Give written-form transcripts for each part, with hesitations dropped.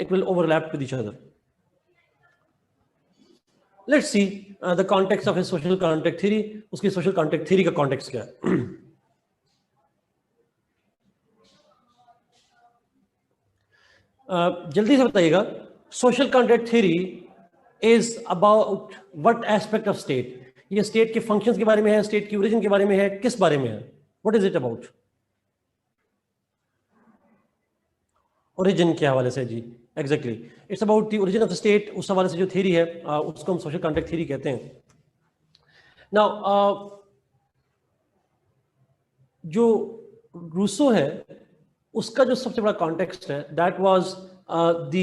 it will overlap with each other. Let's see the context of his social context theory. उसकी social context theory का context क्या है? जल्दी से बताइएगा. Social context theory is about what aspect of state? ये state के functions के बारे में है, state की origin के बारे में है, किस बारे में है? What is it about? Origin के हवाले से जी, exactly. It's about the origin of the state. उस हवाले से जो theory है, उसको हम social context theory कहते हैं. Now, जो रूसो है उसका जो सबसे बड़ा कॉन्टेक्स्ट है, that was the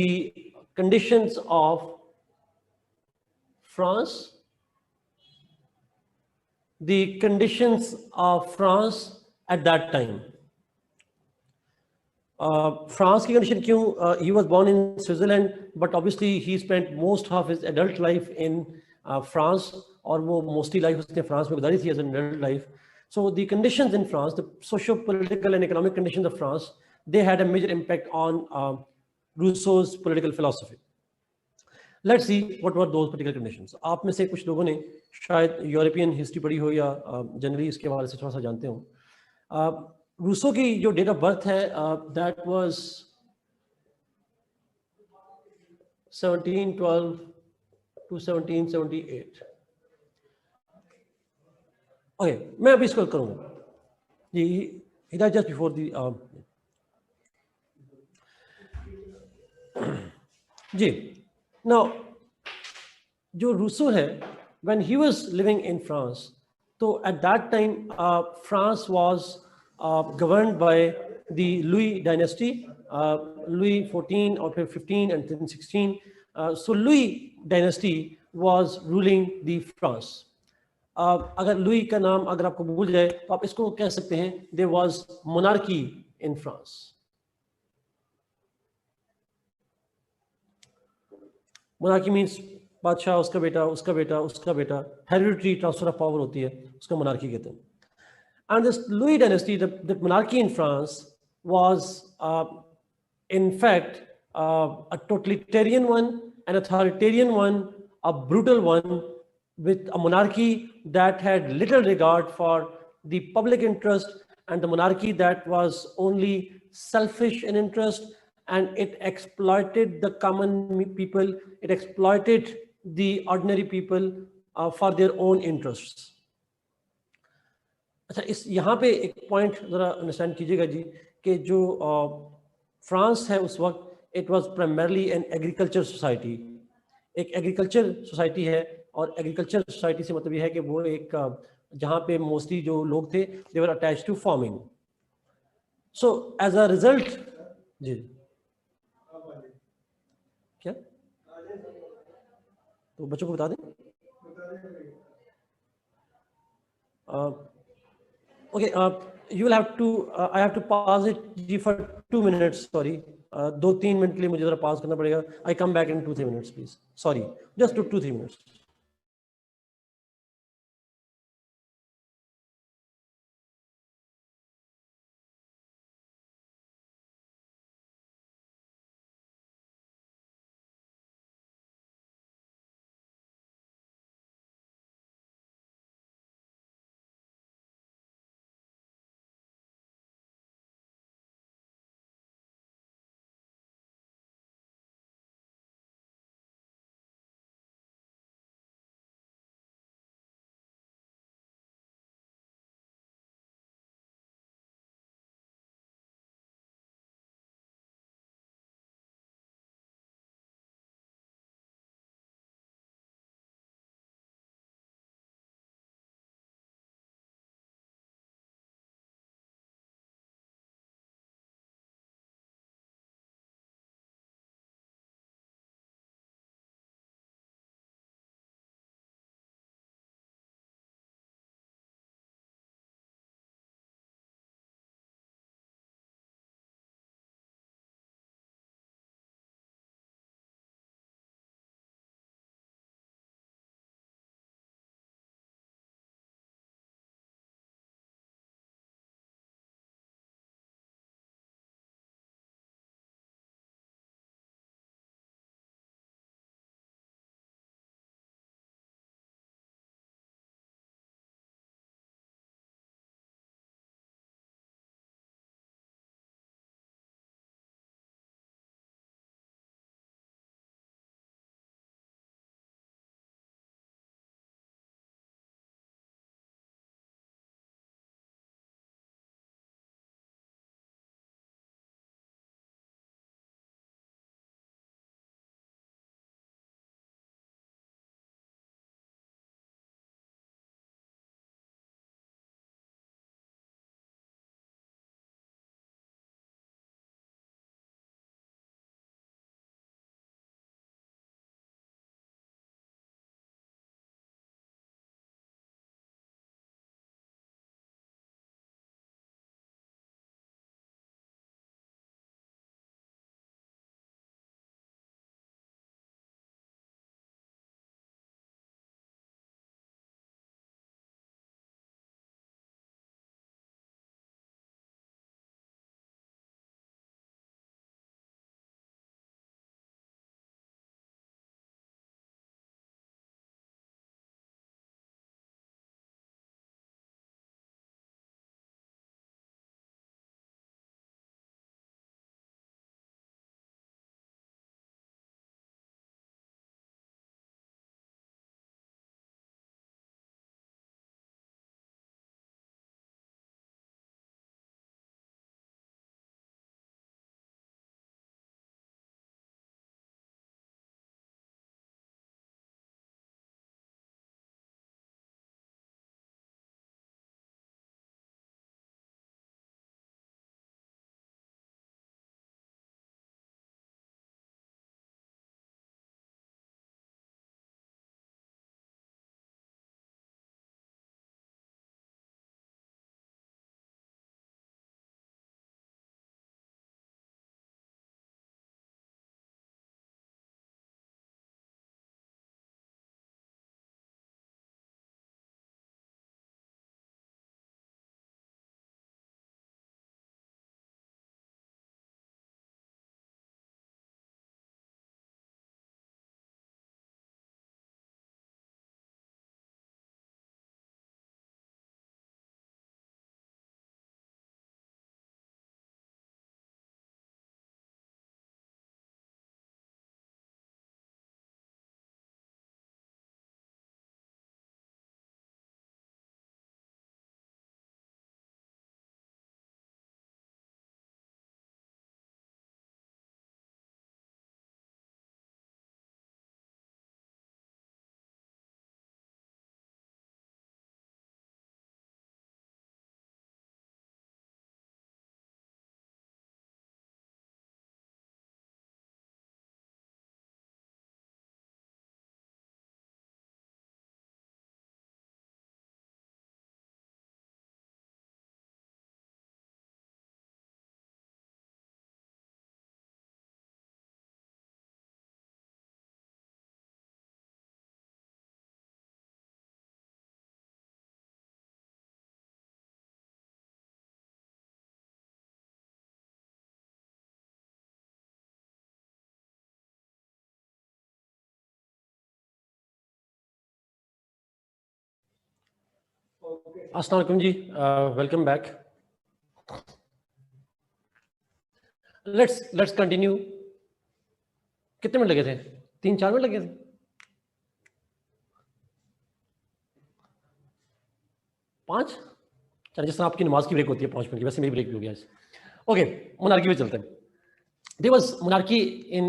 conditions of France, the conditions of France at that time. France की कंडीशन क्यों? He was born in Switzerland, but obviously he spent most of his adult life in France, और वो mostly life उसने France में गुजारी थी as an adult life. So the conditions in France, the socio-political and economic conditions of France, they had a major impact on Rousseau's political philosophy. Let's see what were those particular conditions. आप में से कुछ लोगों ने शायद European history पढ़ी हो या जनरली इसके बारे से थोड़ा सा जानते हो. रूसो की जो डेट ऑफ बर्थ है, दैट वाज 1712 to 1778. ओके, मैं अभी इसको करूँगा जी. He died just before the जी. नाउ जो रूसो है, when he was living in France, तो at that time France was governed by the Louis dynasty, Louis 14 और फिर 15 and 16. So Louis dynasty was ruling the France. अगर Louis का नाम अगर आपको भूल जाए तो आप इसको कह सकते हैं there was monarchy in France. Monarchy means बादशाह, उसका बेटा, उसका बेटा, उसका बेटा, हेरिडिटरी ट्रांसफर ऑफ पावर होती है, उसको मोनार्की कहते हैं. And this Louis dynasty, the monarchy in France was in fact a totalitarian one, an authoritarian one, a brutal one, with a monarchy that had little regard for the public interest, and the monarchy that was only selfish in interest, and it exploited the common people, it exploited the ordinary people for their own interests. अच्छा, इस यहाँ पे एक point ज़रा understand कीजिएगा जी, कि जो France है उस वक्त, it was primarily an agriculture society. एक एग्रीकल्चर सोसाइटी है, और एग्रीकल्चर सोसाइटी से मतलब ये है कि वो एक जहाँ पे मोस्टली जो लोग थे they were attached to farming. So as a result जी, क्या तो बच्चों को बता दें. Okay, you will have to, I have to pause it जी for 2 minutes, sorry. 2-3 मिनट के लिए मुझे ज़रा pause करना पड़ेगा. I come back in 2-3 minutes, please. Sorry, just 2-3 minutes. अस्सलाम वालेकुम जी, वेलकम बैक. Let's continue. कितने मिनट लगे थे? 3-4 मिनट लगे थे. पाँच. चलिए, जिस तरह आपकी नमाज की ब्रेक होती है 5 मिनट की, वैसे मेरी ब्रेक भी हो गया. ओके, मोनार्की पे चलते हैं. There was monarchy in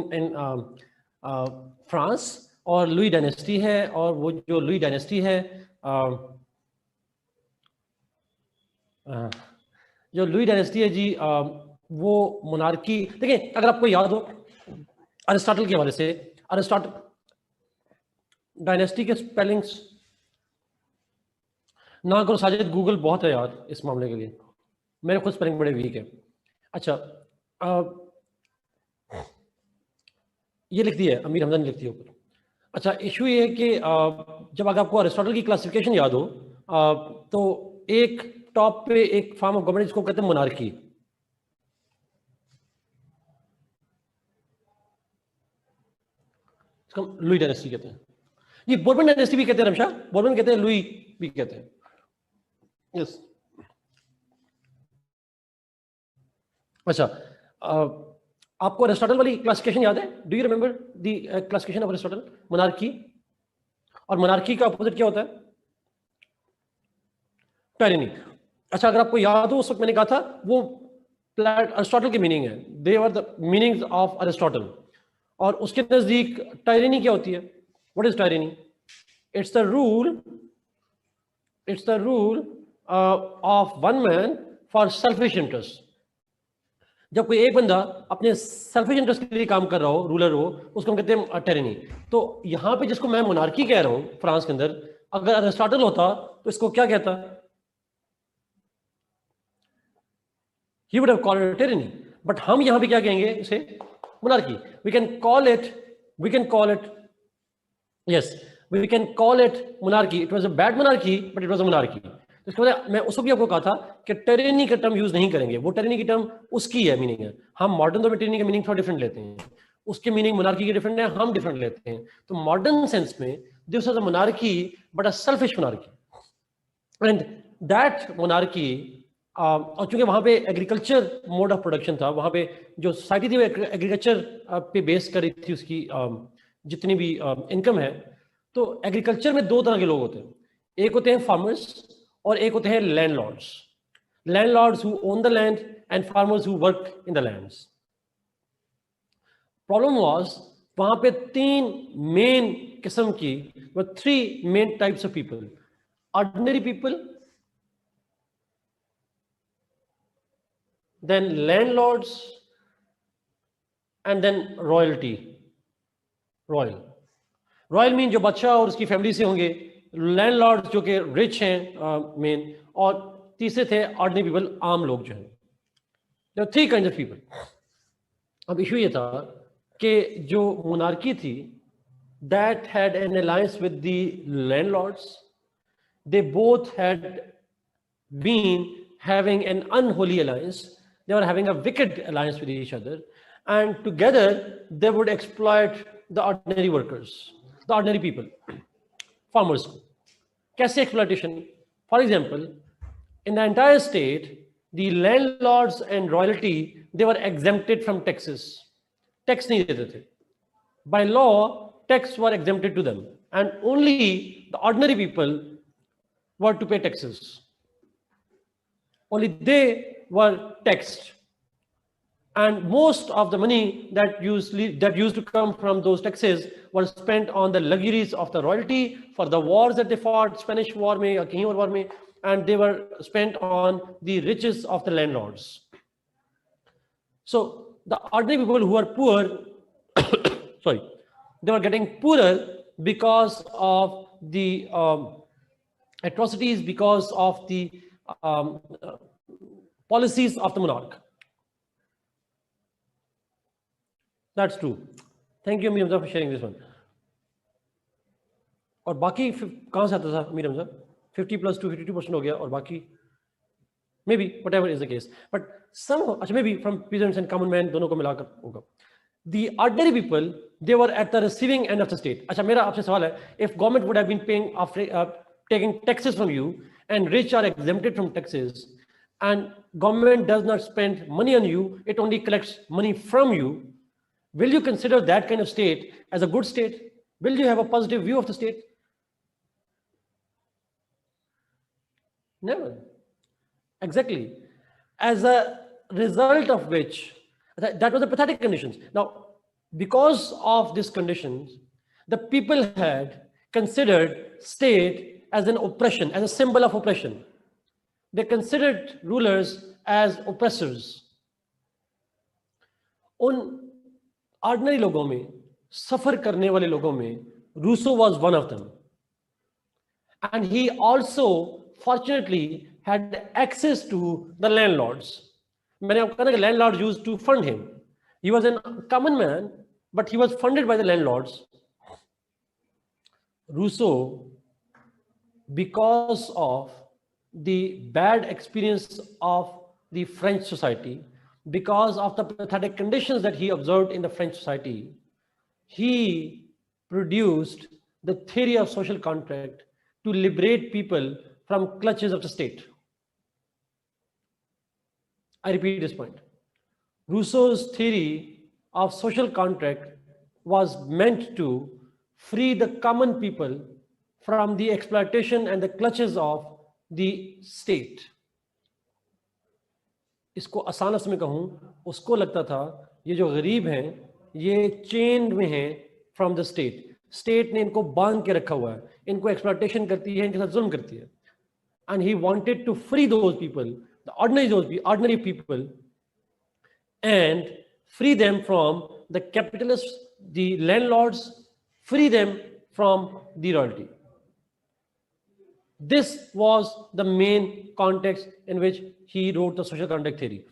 France, और लुई डायनेस्टी है, और वो जो लुई डायनेस्टी है, जो लुई डायनेस्टी है जी, वो मोनार्की. देखिए, अगर आपको याद हो अरिस्टोटल के हवाले से, अरिस्टोटल डायनेस्टी के स्पेलिंग्स ना करो साजिद, गूगल बहुत है यार इस मामले के लिए, मेरे खुद स्पेलिंग बड़े वीक है. अच्छा, ये लिख दिया है, अमीर हमजा ने लिख दिया ऊपर. अच्छा, इशू ये है कि जब अगर आपको अरिस्टोटल की क्लासिफिकेशन याद हो, तो एक टॉप पे एक फॉर्म ऑफ गवर्नमेंट जिसको कहते हैं मोनार्की. इसको लुई डायनेस्टी कहते हैं. ये बोर्बन डायनेस्टी भी कहते हैं, रमशा बोर्बन कहते हैं, लुई भी कहते हैं. यस. अच्छा, आपको अरिस्टोटल वाली क्लासिफिकेशन याद है? Do you remember the classification of Aristotle, monarchy? और मोनार्की का अपोजिट क्या होता है? टायरेनी. अच्छा, अगर आपको याद हो, उस वक्त मैंने कहा था वो अरिस्टोटल की मीनिंग है, they are the meanings of Aristotle. और उसके नजदीक टायरेनी क्या होती है? What is tyranny? It's the rule of one man for selfish interest. जब कोई एक बंदा अपने सेल्फिश इंटरेस्ट के लिए काम कर रहा हो, रूलर हो, उसको हम कहते हैं टायरेनी. तो यहां पे जिसको मैं मोनार्की कह रहा हूं फ्रांस के अंदर, अगर अरिस्टोटल होता तो इसको क्या कहता? He would have called it a tyranny. But हम यहाँ पे क्या कहेंगे इसे? Monarchy. We can call it, yes, we can call it monarchy. It was a bad monarchy, but it was a monarchy. तो इसके बाद मैं उसको भी आपको कहा था कि टेरेनी का टर्म यूज नहीं करेंगे. वो टेरेनी की टर्म उसकी है, मीनिंग है. हम मॉडर्न तो टेरेनी का मीनिंग थोड़ा डिफरेंट लेते हैं, उसके मीनिंग मोनार्की के डिफरेंट है, हम डिफरेंट लेते हैं. तो मॉडर्न सेंस में this was a monarchy, but a selfish monarchy. And that monarchy, और चूंकि वहाँ पे एग्रीकल्चर मोड ऑफ प्रोडक्शन था, वहाँ पे जो सोसाइटी थी वो एग्रीकल्चर पे बेस करी थी उसकी जितनी भी इनकम है. तो एग्रीकल्चर में दो तरह के लोग होते हैं. एक होते हैं फार्मर्स और एक होते हैं landlords. Landlords who own the land and farmers who work in the lands. Problem was वहाँ पे तीन मेन किस्म की, three main types of people: ordinary people, then landlords, and then royalty. Royal mean जो बादशाह और उसकी फैमिली से होंगे, लैंडलॉर्ड जो कि रिच हैं मेन, और तीसरे थे ऑर्डिनरी पीपल, आम लोग जो हैं. Three kind of people. अब इशू ये था कि जो मोनार्की थी, that had an alliance with the landlords. They both had been having an unholy alliance. They were having a wicked alliance with each other, and together they would exploit the ordinary workers, the ordinary people, farmers. Kaise exploitation? For example, in the entire state, the landlords and royalty, they were exempted from taxes. Tax nahi dete the. By law, tax were exempted to them, and only the ordinary people were to pay taxes. Only they were taxed, and most of the money that used to come from those taxes was spent on the luxuries of the royalty for the wars that they fought, Spanish War में या कहीं और war में, and they were spent on the riches of the landlords. So the ordinary people who are poor, sorry, they were getting poorer because of the atrocities, because of the policies of the monarch. That's true. Thank you, Amir Hamza, for sharing this one. और बाकी कहाँ से आता था Amir Hamza? 50 plus 2, 52% हो गया, और बाकी maybe whatever is the case, but some, अच्छा, maybe from peasants and common men, दोनों को मिलाकर होगा. The ordinary people, they were at the receiving end of the state. अच्छा, मेरा आपसे सवाल है, if government would have been paying taking taxes from you, and rich are exempted from taxes, and government does not spend money on you, it only collects money from you, will you consider that kind of state as a good state? Will you have a positive view of the state? Never. Exactly. As a result of which, that was the pathetic conditions. Now, because of these conditions, the people had considered state as an oppression, as a symbol of oppression. They considered rulers as oppressors. उन ordinary लोगों में, सफर करने वाले लोगों में, Rousseau was one of them. And he also, fortunately, had access to the landlords. मैंने आपको कहा ना कि landlords used to fund him. He was a common man, but he was funded by the landlords. Rousseau, because of the bad experience of the French society, because of the pathetic conditions that he observed in the French society, he produced the theory of social contract to liberate people from clutches of the state. I repeat this point. Rousseau's theory of social contract was meant to free the common people from the exploitation and the clutches of the state. इसको आसान लफ्ज़ में कहूँ, उसको लगता था ये जो गरीब हैं ये चेन में हैं फ्रॉम द स्टेट. स्टेट ने इनको बांध के रखा हुआ है, इनको एक्सप्लॉयटेशन करती है, इनके साथ जुल्म करती है. And he wanted to free those people, the ordinary people, and free them from the capitalists, the landlords, free them from the royalty. This was the main context in which he wrote the social contract theory.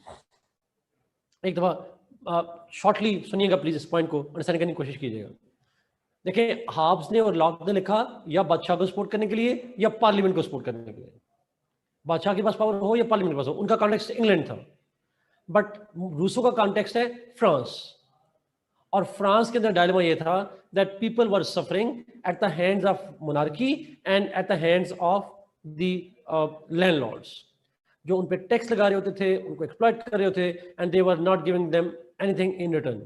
एक दफा shortly सुनिएगा please, इस point को understand करने की कोशिश कीजिएगा. देखिए, हाब्स ने और लॉक ने लिखा या बादशाह को सपोर्ट करने के लिए या पार्लियामेंट को सपोर्ट करने के लिए. बादशाह के पास पावर हो या पार्लियामेंट के पास हो, उनका कॉन्टेक्स्ट इंग्लैंड था. बट रूसो का कॉन्टेक्स्ट है फ्रांस, और फ्रांस के अंदर डायलेमा ये था that people were suffering at the hands of monarchy and at the hands of the landlords, जो उन पे टैक्स लगा रहे होते थे, उनको एक्सप्लॉइट कर रहे होते, and they were not giving them anything in return.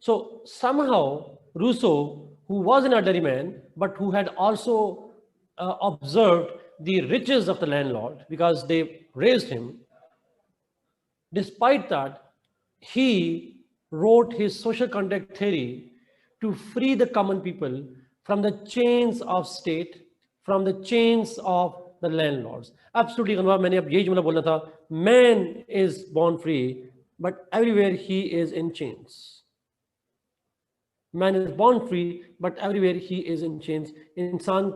So somehow Rousseau, who was an ordinary man, but who had also observed the riches of the landlord because they raised him, despite that, he wrote his social contract theory to free the common people from the chains of state, from the chains of the landlords. Absolutely, Anwar, मैंने अब यही जुमला बोलना था. Man is born free, but everywhere he is in chains. Man is born free, but everywhere he is in chains. इंसान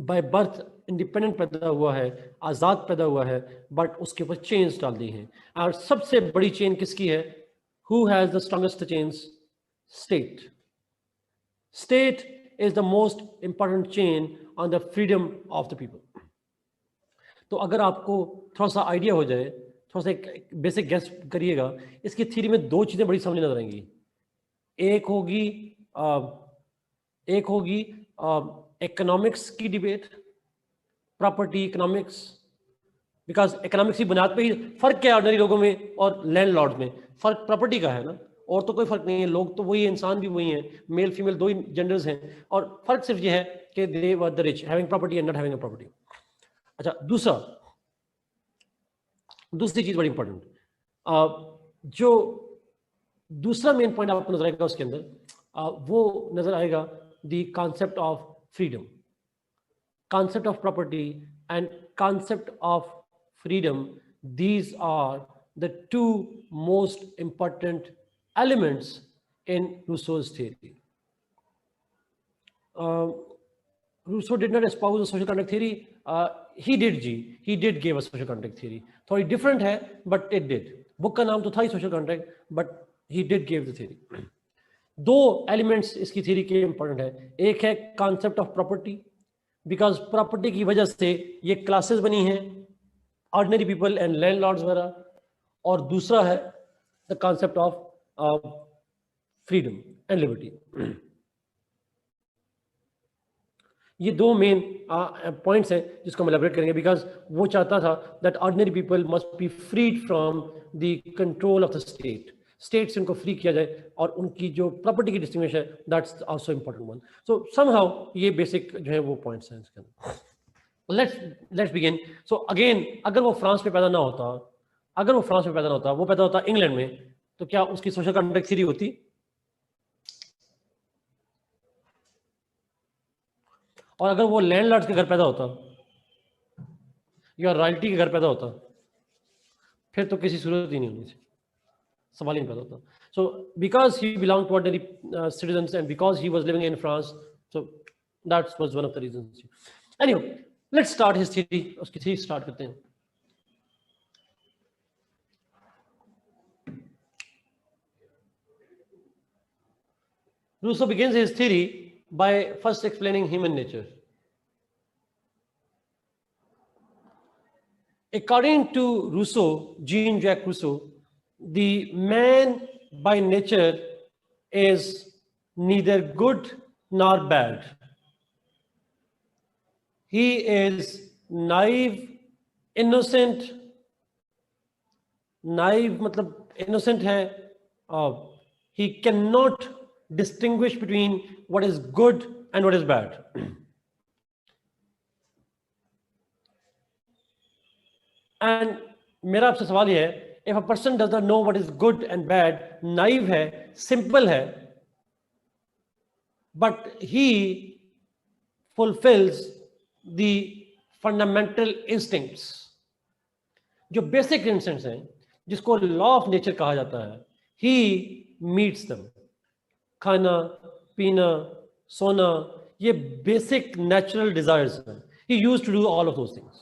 by birth independent पैदा हुआ है, आज़ाद पैदा हुआ है, but उसके ऊपर chains डाल दी हैं. और सबसे बड़ी chain किसकी है? Who has the strongest chains? State. State is the most important chain on the freedom of the people. तो अगर आपको थोड़ा सा आइडिया हो जाए, थोड़ा सा एक बेसिक गेस करिएगा, इसकी थ्योरी में दो चीज़ें बड़ी सामने नजर आएंगी. एक होगी इकोनॉमिक्स की debate, property economics, because economics की बुनियाद पे ही फर्क क्या है ऑर्डिनरी लोगों में और लैंडलॉर्ड में? फर्क प्रॉपर्टी का है ना, और तो कोई फर्क नहीं है. लोग तो वही है, इंसान भी वही है, मेल फीमेल दो ही जेंडर्स हैं, और फर्क सिर्फ ये है कि they were the rich having property and not having a property. अच्छा, दूसरी चीज बड़ी इंपॉर्टेंट, जो दूसरा मेन पॉइंट आपको नजर आएगा उसके अंदर, वो नजर आएगा the concept of freedom, concept of property and concept of freedom. These are the two most important elements in Rousseau's theory. Rousseau did not espouse a social contract theory. He did give a social contract theory. थोड़ी different है, but it did. Book का नाम तो था ही social contract, but he did give the theory. दो elements इसकी theory के important है. एक है concept of property, because property की वजह से ये क्लासेस बनी हैं, ऑर्डिनरी पीपल एंड लैंडलॉर्ड्स वगैरह. और दूसरा है the concept of freedom and liberty. ये दो मेन पॉइंट्स हैं जिसको हम एलैबोरेट करेंगे, बिकॉज वो चाहता था that ordinary people must be freed from the control of the state, state से उनको फ्री किया जाए, और उनकी जो प्रॉपर्टी की डिस्टिंग्विश है that's also important one. So somehow ये बेसिक जो है वो पॉइंट्स हैं इसके अंदर. Let's begin. सो अगेन, अगर वो फ्रांस में पैदा ना होता, वो पैदा होता इंग्लैंड में, तो क्या उसकी सोशल कॉन्ट्रैक्ट थ्योरी होती? और अगर वो लैंडलॉर्ड्स के घर पैदा होता या रॉयल्टी के घर पैदा होता, फिर तो किसी सूरत ही नहीं होनी थी, सवाल ही नहीं पैदा होता. So because he belong to ordinary citizens and because he was living in France, so that was one of the reasons. Anyway, let's start his theory. उसकी थ्योरी स्टार्ट करते हैं. Rousseau begins his theory by first explaining human nature. According to Rousseau, Jean-Jacques Rousseau, the man by nature is neither good nor bad. He is naive, innocent. Naive मतलब innocent है. He cannot distinguish between what is good and what is bad. And मेरा आपसे सवाल ये है, if a person does not know what is good and bad, naive है, simple है, but he fulfills the fundamental instincts, जो basic instincts हैं, जिसको law of nature कहा जाता है, he meets them. खाना, पीना, सोना, ये बेसिक नेचुरल डिजायर्स हैं. He used to do all of those things.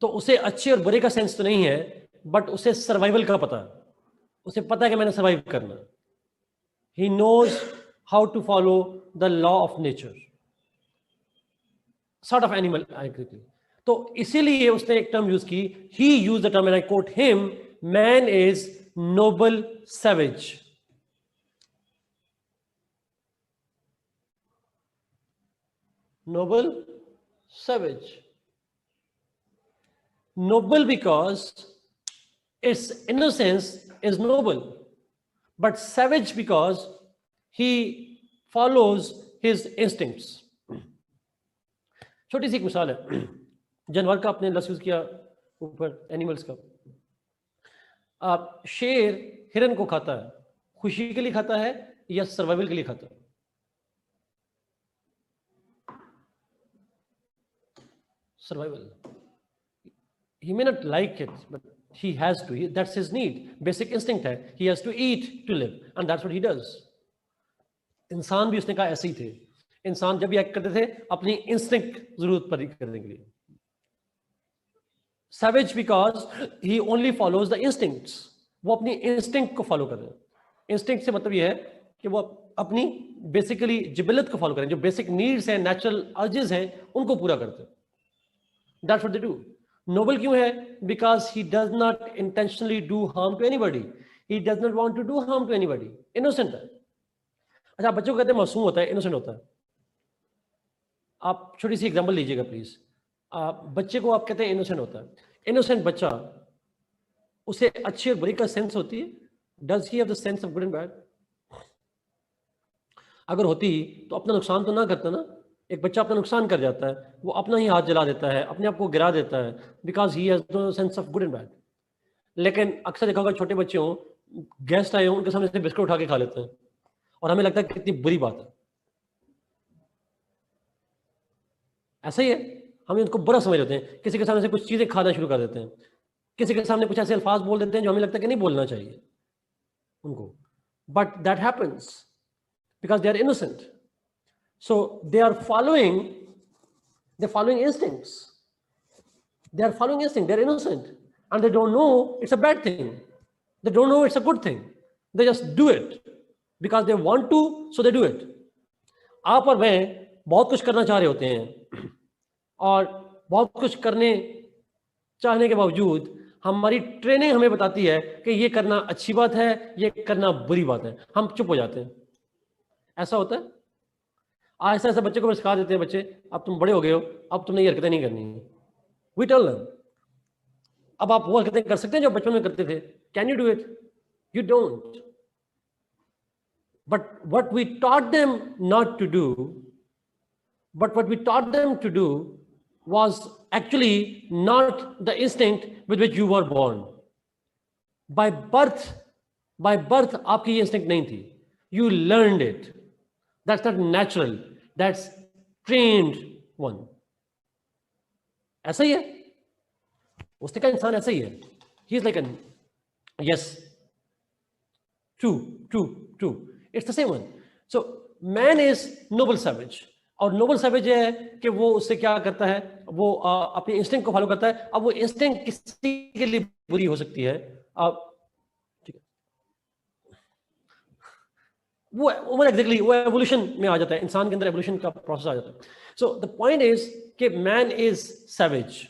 तो उसे अच्छे और बुरे का सेंस तो नहीं है, बट उसे सर्वाइवल का पता है. उसे पता है कि मैंने सर्वाइव करना. He knows how to follow the law of nature, sort of animal. तो इसीलिए उसने एक टर्म यूज की. He use the term, and I quote him, man is noble savage. Noble savage. Noble because its innocence is noble, but savage because he follows his instincts. छोटी सी एक मिसाल है जानवर का, आपने लफ्ज़ यूज किया ऊपर एनिमल्स का. शेर हिरन को खाता है, खुशी के लिए खाता है या सर्वाइवल के लिए खाता है? Survival. He may not like it, but he has to. That's his need. Basic instinct है. He has to eat to live, and that's what he does. इंसान भी उसने कहा ऐसे ही थे. इंसान जब भी एक्ट करते थे अपनी इंस्टिंक्ट जरूरत पूरी करने के लिए. Savage because he only follows the instincts. वो अपनी इंस्टिंक्ट को फॉलो कर रहे हैं. इंस्टिंक्ट से मतलब ये है कि वो अपनी बेसिकली जिबिलत को फॉलो करें. जो बेसिक नीड्स हैं, नेचुरल अर्जेस हैं, उनको पूरा करते हैं. That's what they do. Noble क्यों है? Because he does not intentionally do harm to anybody. He does not want to do harm to anybody. Innocent है. अच्छा, बच्चों को कहते हैं मासूम होता है, इनोसेंट होता है. आप छोटी सी एग्जांपल लीजिएगा प्लीज. बच्चे को आप कहते हैं इनोसेंट होता है. इनोसेंट बच्चा, उसे अच्छी और बुरी का सेंस होती है? Does he have the sense of good and bad? अगर होती तो अपना नुकसान तो ना करता ना. एक बच्चा अपना नुकसान कर जाता है, वो अपना ही हाथ जला देता है, अपने आप को गिरा देता है, because he has no sense of good and bad. लेकिन अक्सर देखा होगा छोटे बच्चे हों, गेस्ट आए हों, उनके सामने से बिस्कुट उठा के खा लेते हैं, और हमें लगता है कितनी बुरी बात है. ऐसा ही है, हम उनको बुरा समझ लेते हैं. किसी के सामने से कुछ चीज़ें खाना शुरू कर देते हैं, किसी के सामने कुछ ऐसे अल्फाज बोल देते हैं जो हमें लगता है कि नहीं बोलना चाहिए उनको. But that happens because they are innocent. So they are following instincts. They're innocent, and they don't know it's a bad thing. They don't know it's a good thing. They just do it because they want to, so they do it. आप और मैं बहुत कुछ करना चाह रहे होते हैं, और बहुत कुछ करने चाहने के बावजूद हमारी ट्रेनिंग हमें बताती है कि ये करना अच्छी बात है, ये करना बुरी बात है. हम चुप हो जाते हैं. ऐसा होता है. ऐसा ऐसा बच्चे को सिखा देते हैं, बच्चे अब तुम बड़े हो गए हो, अब तुमने ये हरकतें नहीं करनी है, वी टेल देम। अब आप वो हरकतें कर सकते हैं जो बचपन में करते थे, can you do it? You don't. But what we taught them not to do, but what we taught them to do was actually not the instinct with which you were born. By birth, आपकी ये instinct नहीं थी. You learned it. That's not natural. That's trained one. ऐसा ही है. उसने कहा इंसान ऐसा ही है. He is like a yes. True. It's the same one. So man is noble savage. और नोबल सैवेज है कि वो उससे क्या करता है, वो अपने इंस्टिंक्ट को फॉलो करता है। अब वो इंस्टिंक्ट किसी के लिए बुरी हो सकती है, ठीक है, वो एग्जैक्टली वो एवोल्यूशन में आ जाता है, इंसान के अंदर एवोल्यूशन का प्रोसेस आ जाता है। सो द पॉइंट इज कि मैन इज सैवेज,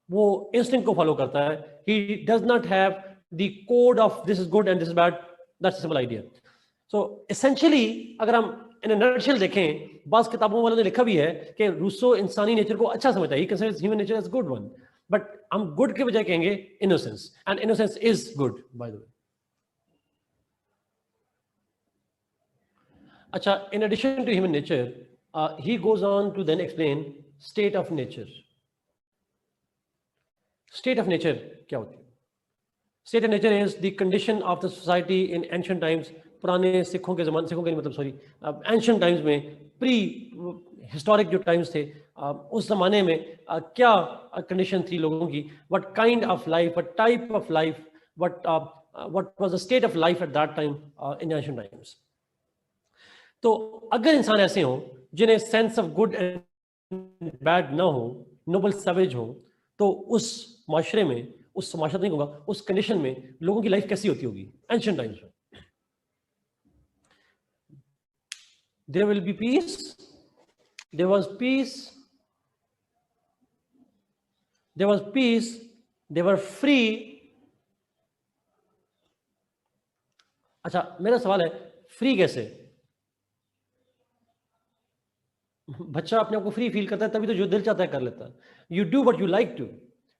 वो इंस्टिंक्ट को फॉलो करता है, he does not have the code of this is good and this is bad, that's simple idea. So essentially अगर हम इन अ नटशेल देखें, बास किताबों वालों ने लिखा भी है कि रूसो इंसानी नेचर को अच्छा समझता है, he considers human nature as good one, but हम गुड के बजाय कहेंगे innocence, and innocence is good by the way. अच्छा, in addition to human nature, he goes on to then explain state of nature. State of nature क्या होती है? State of nature is the condition of the society in ancient times, पुराने सिखों के ज़माने, सिखों के मतलब सॉरी एंशिएंट टाइम्स में, प्री हिस्टोरिक जो टाइम्स थे, उस ज़माने में क्या कंडीशन थी लोगों की, what kind of life, what type of life, what was the state of life at that time in ancient times. तो अगर इंसान ऐसे हों जिन्हें sense of good and bad ना हो, नोबल सैवेज हो, तो उस माशरे में, उस माशरा नहीं कहूँगा, उस कंडीशन में लोगों की लाइफ कैसी होती होगी एंशिएंट टाइम्स में? There will be peace. There was peace. There was peace. They were free. अच्छा, मेरा सवाल है, फ्री कैसे? बच्चा अपने आप को फ्री फील करता है तभी तो जो दिल चाहता है कर लेता है। You do what you like to,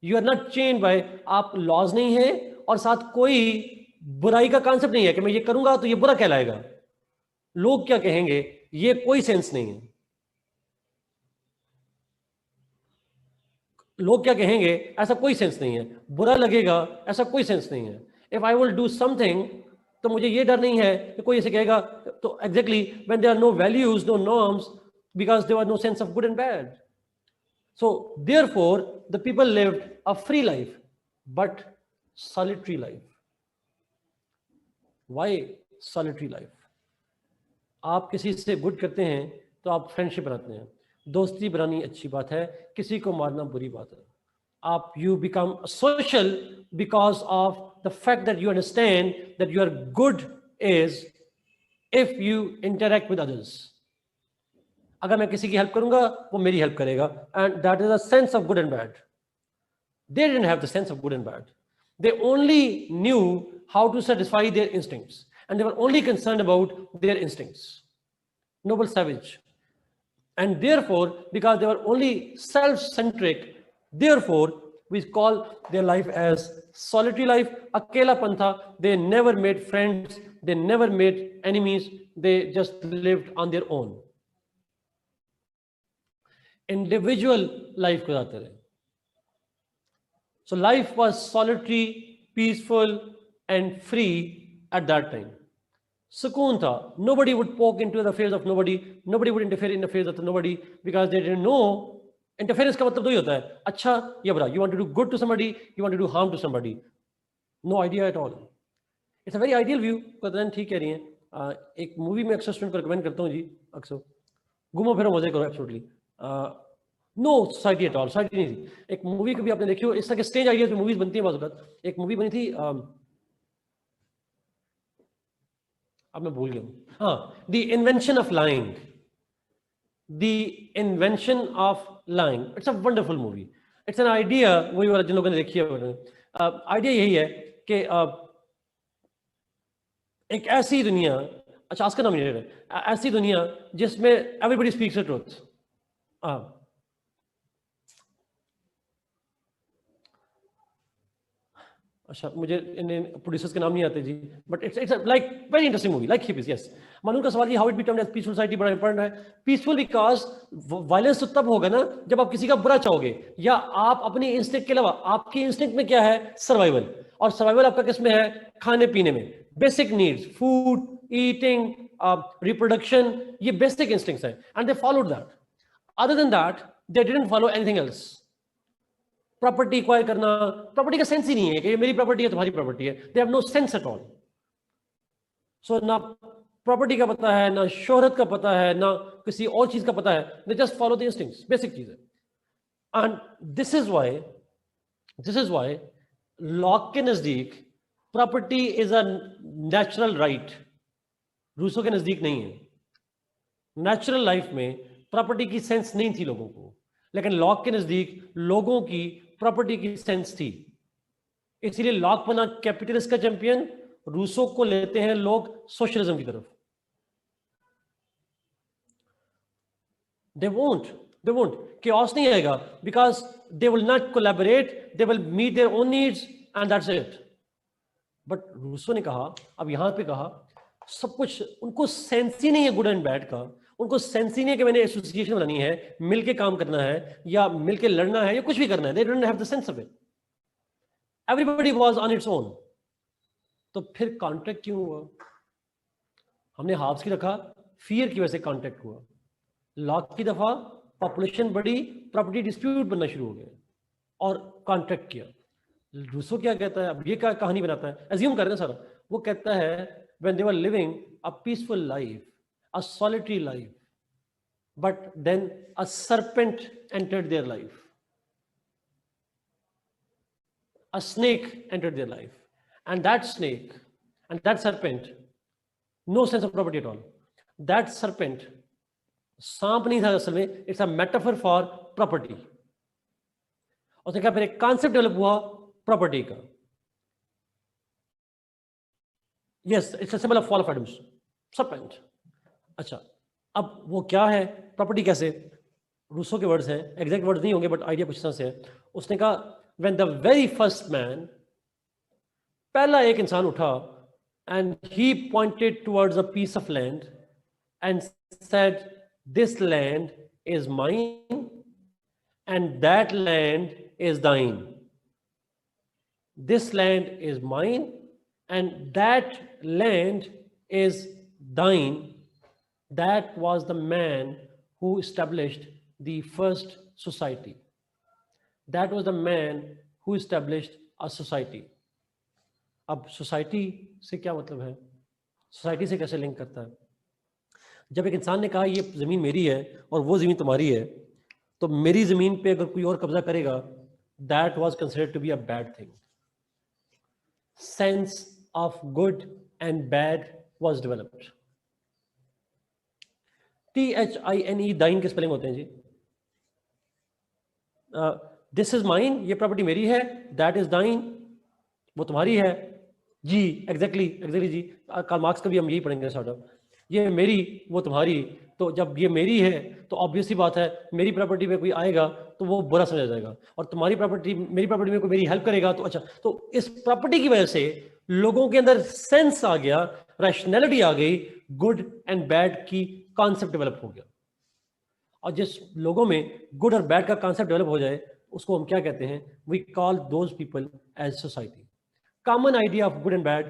you are not chained by, आप लॉज नहीं है और साथ कोई बुराई का कॉन्सेप्ट नहीं है कि मैं ये करूंगा तो ये बुरा कहलाएगा, लोग क्या कहेंगे, ये कोई सेंस नहीं है। लोग क्या कहेंगे ऐसा कोई सेंस नहीं है, बुरा लगेगा ऐसा कोई सेंस नहीं है। If I will do something तो मुझे ये डर नहीं है कि कोई ऐसे कहेगा, तो exactly when there are no values, no norms, because there are no sense of good and bad, so therefore the people lived a free life but solitary life. Why solitary life? आप किसी से good करते हैं तो आप friendship बनाते हैं, दोस्ती बनानी अच्छी बात है, किसी को मारना बुरी बात है। आप you become social because of the fact that you understand that your good is if you interact with others. अगर मैं किसी की हेल्प करूंगा वो मेरी हेल्प करेगा, and that is a sense of good and bad. They didn't have the sense of good and bad, they only knew how to satisfy their instincts, and they were only concerned about their instincts. Noble savage. And therefore, because they were only self-centric, therefore we call their life as solitary life, akela pantha. They never made friends, they never made enemies, they just lived on their own. Individual life ko jate rahe. So life was solitary, peaceful and free at that time. Sukoon tha. Nobody would poke into the affairs of nobody. Nobody would interfere in the affairs of nobody because they didn't know. Interference का मतलब दो ही होता है, अच्छा या बुरा. You want to do good to somebody, you want to do harm to somebody. No idea at all. It's a very ideal view. कदरन ठीक कह रही हैं। एक मूवी में अक्सर स्टूडेंट को रिकमेंड करता हूँ जी, अक्सर घूमो फिरो मजे करो, absolutely no society at all. Society नहीं थी। एक मूवी कभी आपने देखी हो, इस तरह के स्टेज आइडियाज में मूवीज बनती है बाज़। एक मूवी बनी थी, अब मैं भूल गया हूँ, हाँ, the invention of lying. The invention of lying, it's a wonderful movie. It's an idea, वही वाला जिन लोगों ने देखी है, आइडिया यही है कि एक ऐसी दुनिया अच्छा ऑस्कर नॉमिनेटेड है, ऐसी दुनिया जिसमें एवरीबॉडी स्पीक्स द ट्रूथ। अच्छा मुझे इन प्रोड्यूसर्स के नाम नहीं आते जी, but it's like very interesting movie like hip is yes. मानून का सवाल ये how it become as peaceful society बड़ा इंपॉर्टेंट है। पीसफुल बिकॉज वायलेंस तो तब होगा ना जब आप किसी का बुरा चाहोगे, या आप अपनी इंस्टिंक्ट के अलावा, आपकी इंस्टिंक्ट में क्या है, सर्वाइवल, और सर्वाइवल आपका किस में है, खाने पीने में, basic needs, food, eating, reproduction, ये बेसिक इंस्टिंक्ट्स हैं, and they followed that. Other than that they didn't follow anything else. Property acquire करना, प्रॉपर्टी का सेंस ही नहीं है कि ये मेरी प्रॉपर्टी है तुम्हारी प्रॉपर्टी है, they have no sense at all. So ना प्रॉपर्टी का पता है, ना शोहरत का पता है, ना किसी और चीज का पता है, they just follow the instincts, basic चीज है। And this is why Locke के नजदीक property is a natural right, Rousseau के नजदीक नहीं है। नेचुरल लाइफ में प्रॉपर्टी की सेंस नहीं थी लोगों को, लेकिन लॉक के नजदीक लोगों की प्रॉपर्टी की सेंस थी। इसलिए लॉक बना कैपिटलिस्ट का चैंपियन, रूसो को लेते हैं लोग सोशलिज्म की तरफ। दे वोंट chaos नहीं आएगा, because they will not collaborate, they will meet their own needs and that's it. But Rousseau ने कहा, अब यहां पे कहा, सब कुछ उनको सेंस ही नहीं है गुड एंड बैड का, उनको सेंस ही नहीं है कि मैंने एसोसिएशन बनानी है, मिलके काम करना है, या मिलके लड़ना है, या कुछ भी करना है। They don't have the sense of it, everybody was on its own. तो फिर कॉन्ट्रैक्ट क्यों हुआ? हमने हाफ्स की रखा, फियर की वजह से कॉन्ट्रैक्ट हुआ। लॉक की दफा पॉपुलेशन बढ़ी, प्रॉपर्टी डिस्प्यूट बनना शुरू हो गया और कॉन्ट्रैक्ट किया। रूसो क्या कहता है, अब ये क्या कहानी बनाता है, एज्यूम कर रहे हैं सारा, वो कहता है when they were living a peaceful life, a solitary life, but then a serpent entered their life, a snake entered their life, and that snake and that serpent, no sense of property at all, that serpent, सांप नहीं था असल में, it's a metaphor for property. उसने कहा फिर एक concept develop हुआ प्रॉपर्टी का, yes it's a symbol of fall of Adam's, serpent. अच्छा अब वो क्या है प्रॉपर्टी, कैसे, रूसो के वर्ड्स हैं, एग्जैक्ट वर्ड्स नहीं होंगे बट आइडिया कुछ तरह से है। उसने कहा when the very first man, पहला एक इंसान उठा, and he pointed towards a piece of land and said this land is mine and that land is thine. This land is mine and that land is thine. That was the man who established the first society. That was the man who established a society. अब society से क्या मतलब है, society से कैसे link करता है? जब एक इंसान ने कहा ये ज़मीन मेरी है और वो ज़मीन तुम्हारी है, तो मेरी ज़मीन पे अगर कोई और कब्जा करेगा, that was considered to be a bad thing. Sense of good and bad was developed. THINE, thine के स्पेलिंग होते हैं जी। दिस इज माइन, ये प्रॉपर्टी मेरी है, दैट इज दाइन, वो तुम्हारी है जी। एग्जैक्टली जी, कार्ल मार्क्स का भी हम यही पढ़ेंगे सॉर्ट ऑफ, ये मेरी वो तुम्हारी। तो जब ये मेरी है तो ऑब्वियस सी बात है मेरी प्रॉपर्टी में कोई आएगा तो वो बुरा समझा जाएगा, और तुम्हारी प्रॉपर्टी, मेरी प्रॉपर्टी में कोई मेरी हेल्प करेगा तो अच्छा। तो इस प्रॉपर्टी की वजह से लोगों के अंदर सेंस आ गया, रैशनैलिटी आ गई, गुड एंड बैड की कॉन्सेप्ट डेवलप हो गया। और जिस लोगों में गुड और बैड का कॉन्सेप्ट डेवलप हो जाए उसको हम क्या कहते हैं, we call those people as society. Common idea of good and bad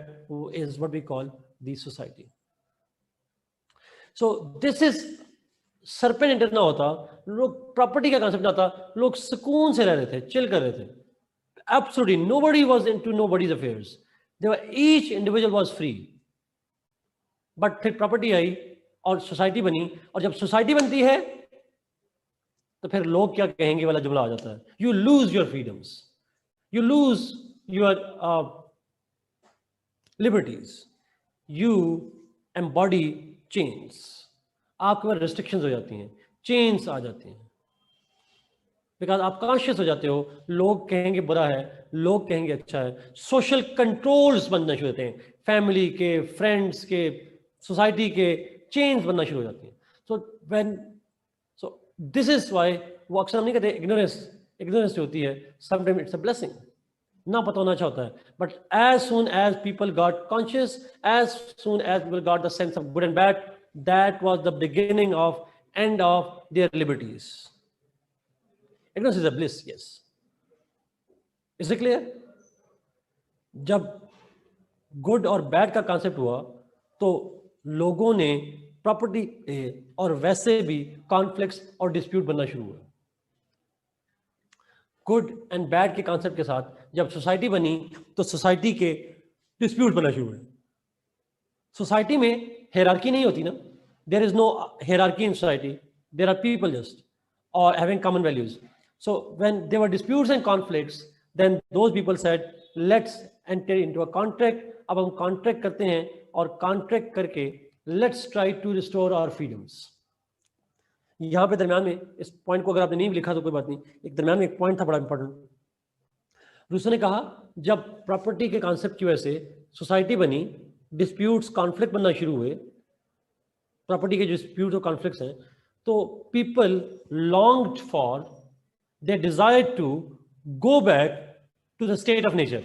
is what we call the society. So this is, serpent enter ना होता, लोग प्रॉपर्टी का कॉन्सेप्ट ना आता, लोग सुकून से रह रहे थे, चिल कर रहे थे। Absolutely nobody was into nobody's affairs, they were, each individual was free. But फिर प्रॉपर्टी आई और सोसाइटी बनी, और जब सोसाइटी बनती है तो फिर लोग क्या कहेंगे वाला जुमला आ जाता है। You lose your freedoms, you lose your liberties, you embody chains. आपके पास रिस्ट्रिक्शंस हो जाती हैं, चेन्स आ जाती हैं, बिकॉज आप कॉन्शियस हो जाते हो, लोग कहेंगे बुरा है, लोग कहेंगे अच्छा है। सोशल कंट्रोल्स बनना शुरू होते हैं, फैमिली के, फ्रेंड्स के, सोसाइटी के चेंज बनना शुरू हो जाती हैं. सो दिस इज वाई वो अक्सर हम नहीं कहते इग्नोरेंस जो होती है समटाइम इट्स अ ब्लेसिंग. ना पता होना अच्छा होता है, but as soon as people got conscious, as soon as people got the sense of good and bad, that was the beginning of end of their liberties. Ignorance is a bliss. Yes, is it clear? जब good और bad का concept हुआ तो लोगों ने property और वैसे भी कॉन्फ्लिक्ट्स और डिस्प्यूट बनना शुरू हुआ. गुड एंड बैड के कॉन्सेप्ट के साथ जब सोसाइटी बनी तो सोसाइटी के डिस्प्यूट बनना शुरू हुए. सोसाइटी में हायरार्की नहीं होती ना. There is no hierarchy in society. There are people just और having common values. So when there were disputes and conflicts, then those people said let's enter into a contract. अब हम contract करते हैं और contract करके let's try to restore our freedoms. यहां पे दरम्यान में इस पॉइंट को अगर आपने नहीं लिखा तो कोई बात नहीं, एक दरम्यान में एक पॉइंट था बड़ा इंपॉर्टेंट. रूसो ने कहा जब प्रॉपर्टी के कॉन्सेप्ट की वजह से सोसाइटी बनी, डिस्प्यूट्स कॉन्फ्लिक्ट बनना शुरू हुए, प्रॉपर्टी के डिस्प्यूट और कॉन्फ्लिक्ट्स हैं, तो people longed for, they desired to go back to the state of nature.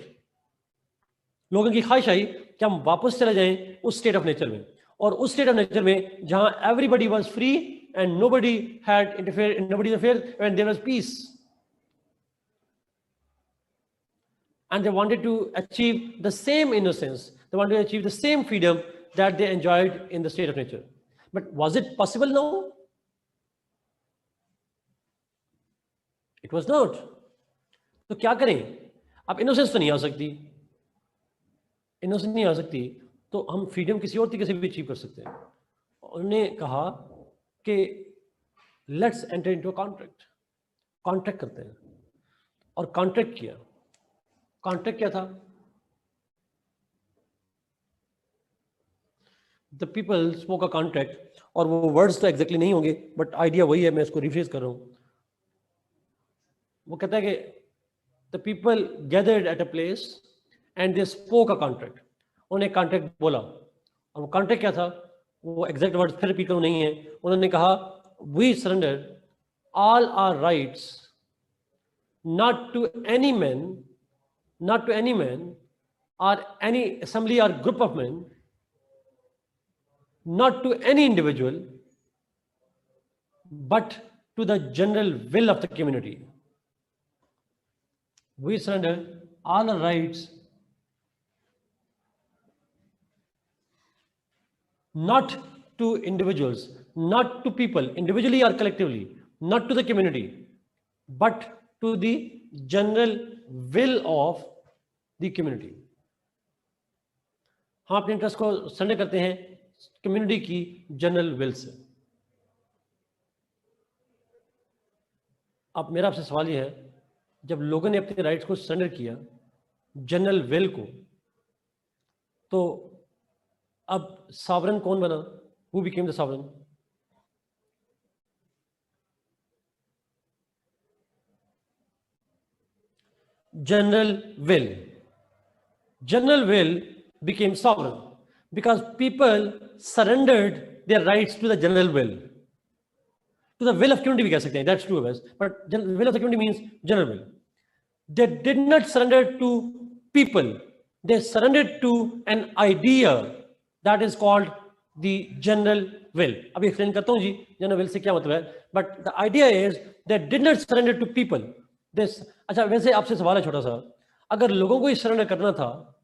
लोगों की ख्वाहिश आई कि हम वापस चले जाएं उस स्टेट ऑफ नेचर में, और उस स्टेट ऑफ नेचर में जहां everybody was free and nobody had interfere and there was peace. And they wanted to achieve the same innocence, they wanted to achieve the same freedom that they enjoyed in the state of nature. But was it possible now? It was not. तो क्या करें? अब innocence तो नहीं आ सकती, innocence नहीं आ सकती, तो हम फ्रीडम किसी और तरीके से भी अचीव कर सकते हैं. उन्होंने कहा कि let's enter into a contract. Contract करते हैं, और कॉन्ट्रैक्ट किया. कॉन्ट्रैक्ट क्या था? The people spoke a contract, और वो वर्ड्स तो एग्जैक्टली नहीं होंगे बट आइडिया वही है, मैं इसको रिफ्रेश कर रहा हूं. वो कहता है कि the people gathered at a place and they spoke a contract. उन्हें कॉन्ट्रैक्ट बोला, और वो कॉन्ट्रैक्ट क्या था वो एग्जैक्ट वर्ड फिर रिपीट करूं नहीं है. उन्होंने कहा we surrender all our rights not to any man, not to any man or any assembly or group of men, not to any individual, but to the general will of the community. We surrender all our rights not to individuals, not to people individually or collectively, not to the community, but to the general will of the community. हम अपने interest को surrender करते हैं community की general will say. अब मेरा आपसे सवाल यह है, जब लोगों ने अपने राइट्स को सरेंडर किया जनरल विल को, तो अब सॉवरेन कौन बना? Who became the sovereign? General will. General will became sovereign because people surrendered their rights to the general will, to the will of community we कह सकते हैं. That's true, but will of the community means general will. They did not surrender to people, they surrendered to an idea that is called the general will. अभी explain करता हूँ जी general will say क्या मतलब है. But the idea is they did not surrender to people. अच्छा, वैसे आपसे सवाल है छोटा सा, अगर लोगों को ही सरेंडर करना था,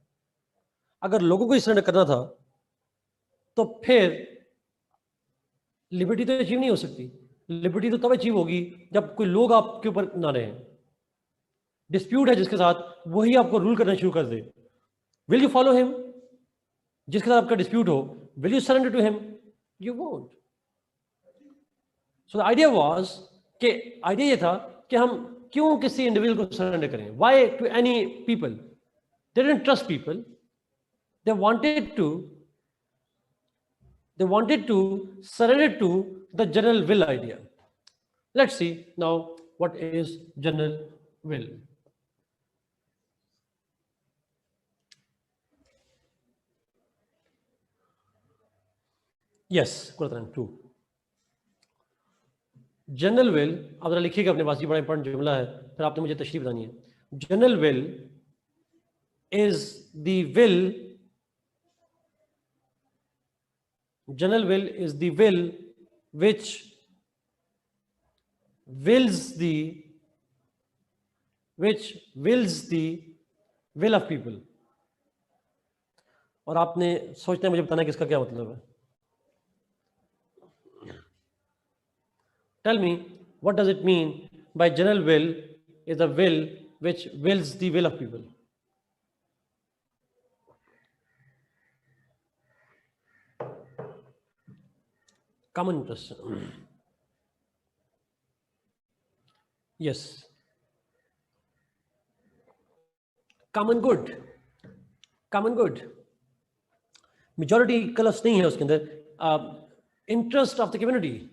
अगर लोगों को ही सरेंडर करना था, तो फिर लिबर्टी तो अचीव नहीं हो सकती. लिबर्टी तो तब अचीव होगी जब कोई लोग आपके ऊपर ना रहे. डिस्प्यूट है जिसके साथ, वही आपको रूल करना शुरू कर दे. Will you follow him? जिसके साथ आपका डिस्प्यूट हो, will you surrender to him? You won't. So the idea was कि आइडिया ये था कि हम क्यों किसी इंडिविजुअल को सरेंडर करें? Why to any people? They didn't trust people. They wanted to surrender to the general will idea. Let's see now what is general will. Yes Quran 2 general will, आप जरा लिखिएगा अपने पास, ये बड़ा इंपॉर्टेंट जुमला है, फिर आपने मुझे तशरीह बतानी है। General will is the will, general will is the will which wills the will of people। और आपने सोचते हैं मुझे बताना कि इसका क्या मतलब है। Tell me, what does it mean by general will is a will which wills the will of people? Common interest. Yes. Common good. Common good. Majority कलश नहीं है उसके अंदर। Interest of the community.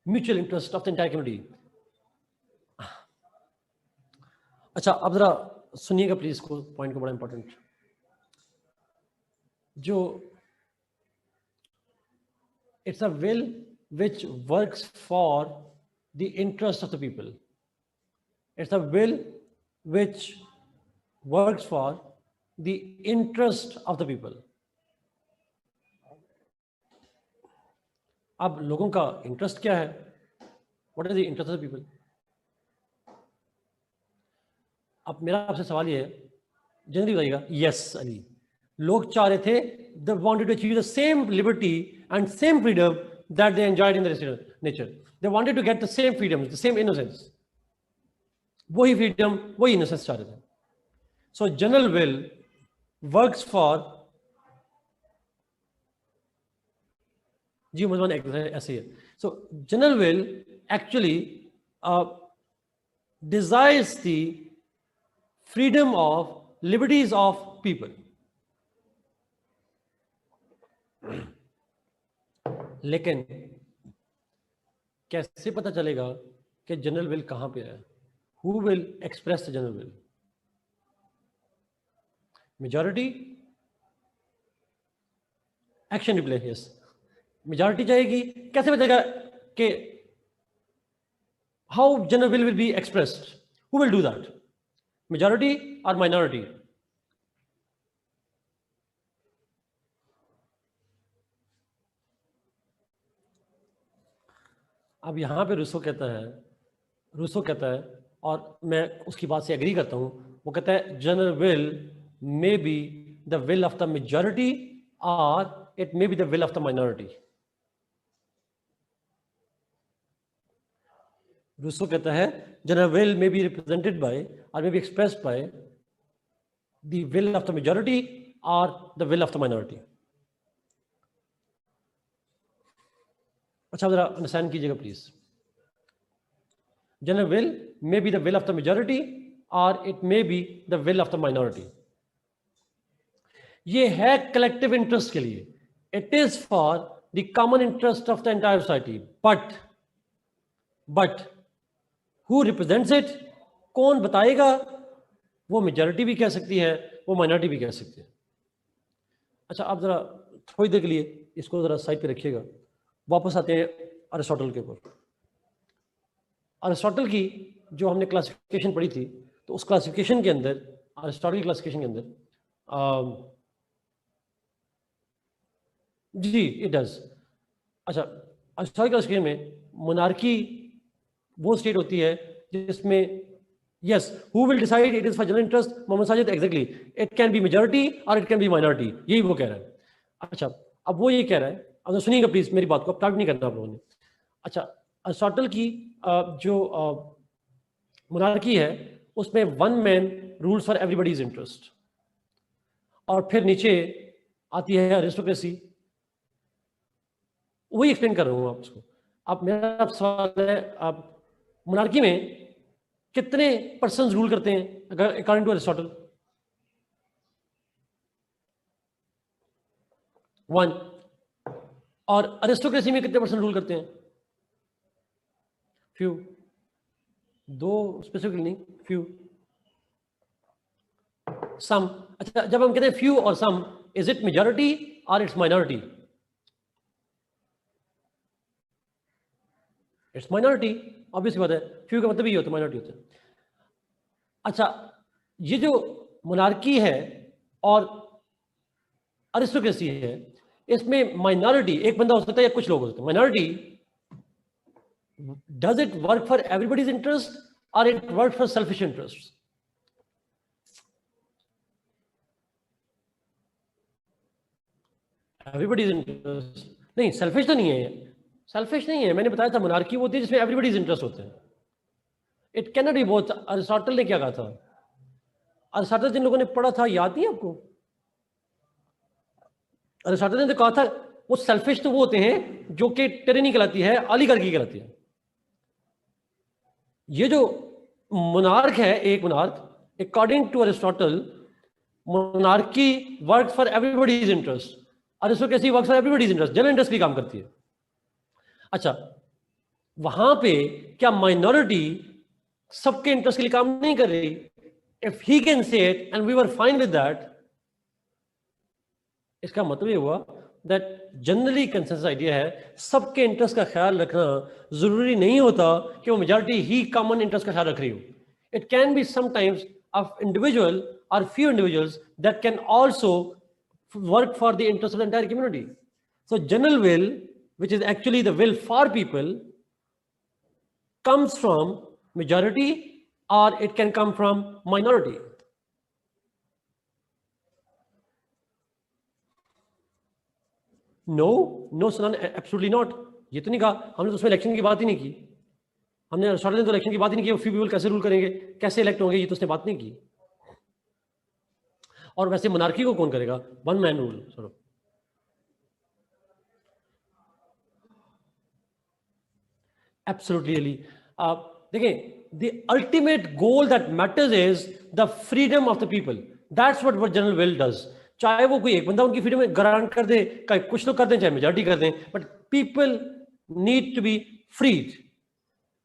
Mutual interest of the entire community. अच्छा, अब जरा सुनिएगा please को, पॉइंट को, बड़ा इंपॉर्टेंट। जो it's a will which works for the interest of the people. It's a will which works for the interest of the people. अब लोगों का इंटरेस्ट क्या है? What is the interest of the people? अब मेरा आपसे सवाल ये है, जल्दी बताइएगा। यस अली, लोग चाह रहे थे, they wanted to achieve the same liberty and same freedom that they enjoyed in the nature. They wanted to get the same freedom, the same innocence. वही freedom, वही innocence चाह रहे थे। So general will works for, जी मुझे ऐसे ही है। So general will actually desires the freedom of liberties of people। लेकिन कैसे पता चलेगा कि जनरल विल कहां पे है? Who will express the general will? Majority? Action replay, yes, majority चाहेगी। कैसे पता चलेगा कि how general will will be expressed? Who will do that? Majority और माइनॉरिटी? अब यहां पे रूसो कहता है, और मैं उसकी बात से एग्री करता हूं। वो कहता है general will may be the will of the majority और it may be the will of the minority. Rousseau कहता है general will may be represented by और may be expressed by the will of the majority और the will of the minority. अच्छा, जरा understand कीजिएगा please. General will may be the will of the majority और it may be the will of the minority. ये है collective interest के लिए। It is for the common interest of the entire society. But who represents it? कौन बताएगा? वो majority भी कह सकती है, वो माइनॉरिटी भी कह सकती है। अच्छा, आप जरा थोड़ी देर के लिए इसको जरा साइड पे रखिएगा। वापस आते हैं अरिस्टोटल के ऊपर। अरिस्टोटल की जो हमने क्लासिफिकेशन पढ़ी थी, तो उस क्लासिफिकेशन के अंदर, अरिस्टोटल की क्लासिफिकेशन के अंदर, जी इट डज। अच्छा, अरिस्टोटल क्लासिफिकेशन में मोनार्की वो स्टेट होती है जिसमें yes, who will decide it is for general interest? Mohammad Sajid, exactly, it can be majority और इट कैन बी माइनॉरिटी, यही वो कह रहा है। अच्छा, अब वो ये कह रहा है, अब सुनिएगा प्लीज मेरी बात को, अब टाइप नहीं करना आप लोगों ने। अच्छा, अरिस्टोटल की जो मोनार्की है उसमें one man rules for everybody's interest, और फिर नीचे आती है अरिस्टोक्रेसी। वही एक्सप्लेन कर रहा हूँ आपको। अब मेरा सवाल है, आप मोनार्की में कितने पर्सन रूल करते हैं अगर अकॉर्डिंग टू अरिस्टोटल? 1। और अरिस्टोक्रेसी में कितने पर्सन रूल करते हैं? फ्यू। 2 स्पेसिफिकली नहीं, फ्यू। सम अच्छा, जब हम कहते हैं फ्यू और सम, इज इट मेजॉरिटी और it's minority? It's minority, obvious बात है, फ्यू का मतलब ही होता है माइनॉरिटी होता है। अच्छा, ये जो मोनार्की है और अरिस्टोक्रेसी है, इसमें माइनॉरिटी एक बंदा हो सकता है या कुछ लोग हो सकते हैं। Minority, does it work for everybody's interest और it work for selfish interest? Everybody's interest नहीं, सेल्फिश तो नहीं है, सेल्फिश नहीं है। मैंने बताया था मोनार्की वो होती है जिसमें एवरीबडीज इंटरेस्ट होते हैं। It can not be both. Aristotle ने क्या कहा था? अरिस्टोटल जिन लोगों ने पढ़ा था, याद नहीं आपको? अरिस्टोटल ने तो कहा था वो सेल्फिश तो वो होते हैं जो कि टिरनी कहलाती है, ऑलिगार्की कहलाती है। ये जो मोनार्क है, एक monarch, according to Aristotle, monarchy work for everybody's interest, aristocracy work for everybody's interest, general interest की काम करती है। अच्छा, वहां पे क्या माइनॉरिटी सबके इंटरेस्ट के लिए काम नहीं कर रही? If he can say it and we were fine with that, इसका मतलब ये हुआ दैट जनरली कंसेंसस आइडिया है सबके इंटरेस्ट का ख्याल रखना जरूरी नहीं होता कि वो मेजॉरिटी ही कॉमन इंटरेस्ट का ख्याल रख रही हो। It can be sometimes of individual और few individuals that can also work for the interest of the entire community. So general will, which is actually the will for people, comes from majority or it can come from minority. No, no Sanan, absolutely not. ये तो नहीं कहा हमने, तो उसमें election की बात ही नहीं की। हमने अरिस्टोटल ने तो इलेक्शन की बात ही नहीं की, फ्यू पीपल कैसे रूल करेंगे, कैसे इलेक्ट होंगे, ये तो उसने बात नहीं की। और वैसे मोनार्की को कौन करेगा? One man rule sort of. Absolutely, Ali. देखिए, the ultimate goal that matters is the freedom of the people. That's what general will does. चाहे वो कोई एक बंदा उनकी फ्रीडम गारंट कर दे, चाहे कुछ लोग कर दें, चाहे मेजॉरिटी कर दें, but people need to be freed.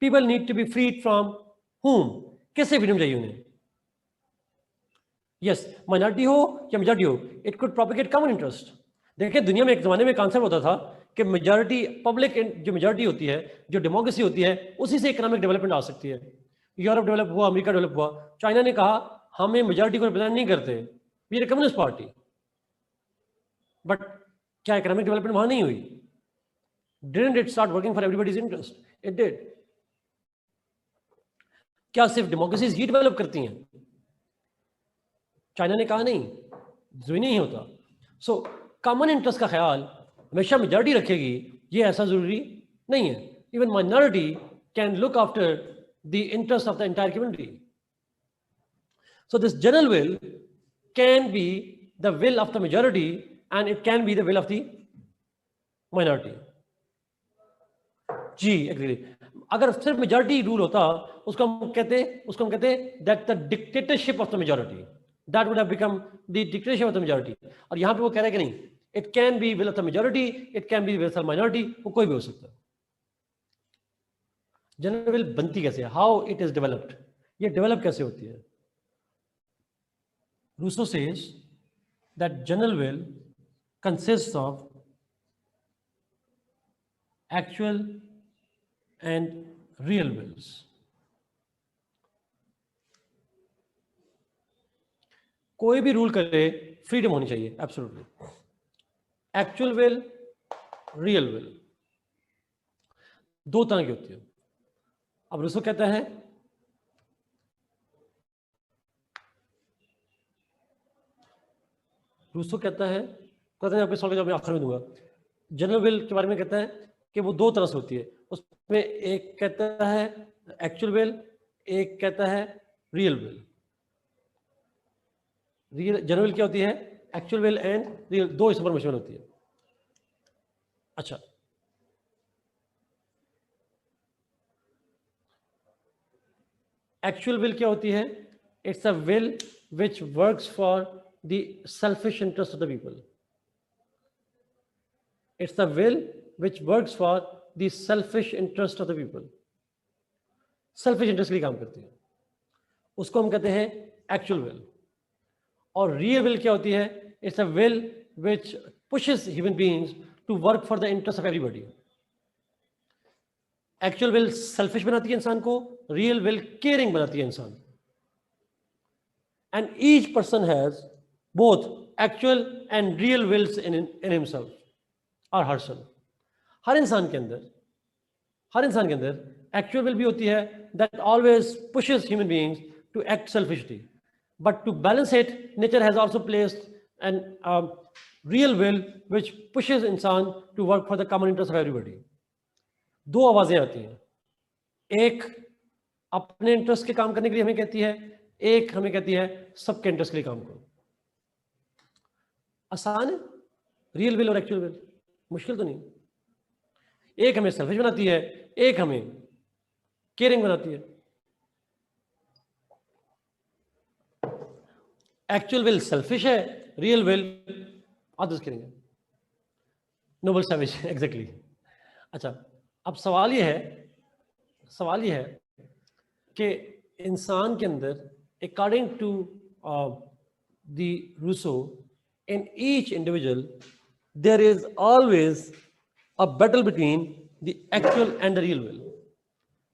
People need to be freed from whom? किससे फ्रीडम चाहिए उन्हें? यस, माइनॉरिटी हो या मेजॉरिटी हो, it could propagate common interest. देखिए, दुनिया में एक जमाने में कॉन्सेप्ट होता था कि मेजॉरिटी पब्लिक, जो मेजॉरिटी होती है, जो डेमोक्रेसी होती है, उसी से इकोनॉमिक डेवलपमेंट आ सकती है। यूरोप डेवलप हुआ, अमेरिका डेवलप हुआ, चाइना ने कहा हमें मेजॉरिटी को रिप्रेजेंट नहीं करते, we are communist party. But क्या इकोनॉमिक डेवलपमेंट वहां नहीं हुई? Didn't it start working for everybody's interest? It did. क्या सिर्फ डेमोक्रेसीज ही डेवलप करती हैं? चाइना ने कहा नहीं, जरूरी नहीं होता। सो कॉमन इंटरेस्ट का ख्याल हमेशा मेजॉरिटी रखेगी, ये ऐसा जरूरी नहीं है। Even minority can look after the interest of the entire community. So this general will can be the will of the majority and it can be the will of the minority. जी agree. अगर सिर्फ majority rule होता, उसको हम कहते that the dictatorship of the majority, that would have become the dictatorship of the majority। और यहां पे वो कह रहा है कि नहीं, it can be will of the majority, it can be will of the minority, वो कोई भी हो सकता है। जनरल विल बनती कैसे है? हाउ इट इज डेवलप्ड, ये डेवलप कैसे होती है? Rousseau says that general will consists of actual and real wills। कोई भी रूल करे, फ्रीडम होनी चाहिए, absolutely. Actual will, real will, दो तरह की होती है। अब रूसो कहता है आपके सवाल का जवाब मैं आखिर में दूंगा। जनरल विल के बारे में कहता है कि वो दो तरह से होती है। उसमें एक कहता है एक्चुअल विल, एक कहता है रियल विल। जनरल विल क्या होती है? एक्चुअल विल एंड रियल, दो इस पर मुश्किल होती है। अच्छा, एक्चुअल विल क्या होती है? It's a will which works for the selfish interest of the people. It's the will which works for the selfish interest of the people. Selfish interest के लिए काम करती है, उसको हम कहते हैं एक्चुअल विल। और रियल विल क्या होती है? It's a will which pushes human beings to work for the interest of everybody. Actual will selfish बनाती है इंसान को, रियल विल केयरिंग बनाती है इंसान. And each person has both actual and real wills in himself और herself. हर इंसान के अंदर एक्चुअल विल भी होती है that always pushes human beings to act selfishly, but to balance it nature has also placed an real will which pushes इंसान to work for the common interest of everybody. दो आवाजें आती हैं, एक अपने इंटरेस्ट के काम करने के लिए हमें कहती है, एक हमें कहती है सबके इंटरेस्ट के लिए काम करो. आसान है रियल विल और एक्चुअल विल, मुश्किल तो नहीं. एक हमें सेल्फिश बनाती है, एक हमें केयरिंग बनाती है. एक्चुअल विल सेल्फिश है, रियल विल अदर्स करेंगे. Noble savage exactly. अच्छा, अब सवाल ये है कि इंसान के अंदर according to the Rousseau, in each individual there is always a battle between the actual and the real will.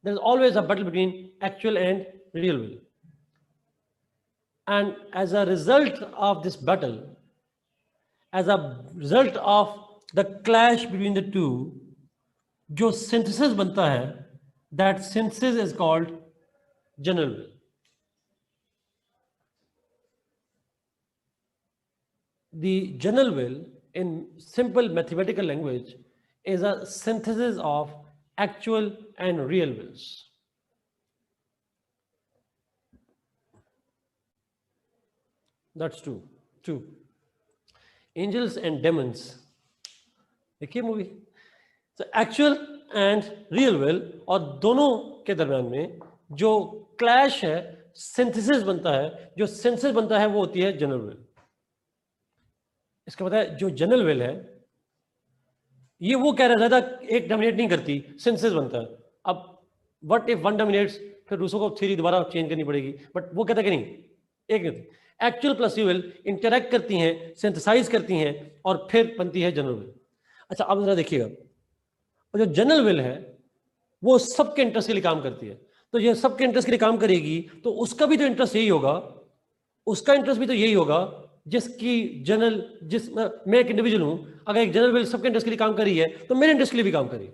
There is always a battle between actual and real will. And as a result of this battle, as a result of the clash between the two, जो synthesis बनता है, that synthesis is called general will. The general will, in simple mathematical language, is a synthesis of actual and real wills. That's true. True. Angels and demons. देखिए movie. So actual and real will, और दोनों के दरम्यान में जो clash है, synthesis बनता है, जो synthesis बनता है वो होती है general will. इसका पता है जो जनरल विल है ये वो कह रहा है ज्यादा एक डोमिनेट नहीं करती, सिंथेसिस बनता है. अब व्हाट इफ वन डोमिनेट्स, फिर रूसो को थ्योरी दोबारा चेंज करनी पड़ेगी, बट वो कहता है कि नहीं, एक नहीं. Actual plus real will interact करती हैं, सिंथेसाइज करती हैं और फिर बनती है जनरल विल. अच्छा, अब जरा देखिएगा, जो जनरल विल है वो सबके इंटरेस्ट के लिए काम करती है. तो ये सबके इंटरेस्ट के लिए काम करेगी तो उसका भी तो इंटरेस्ट यही होगा, उसका इंटरेस्ट भी तो यही होगा जिसकी जनरल, मैं एक इंडिविजुअल हूं, अगर एक जनरल विल सबके इंटरेस्ट के लिए काम कर रही है तो मेरे इंटरेस्ट के लिए भी काम करेगी.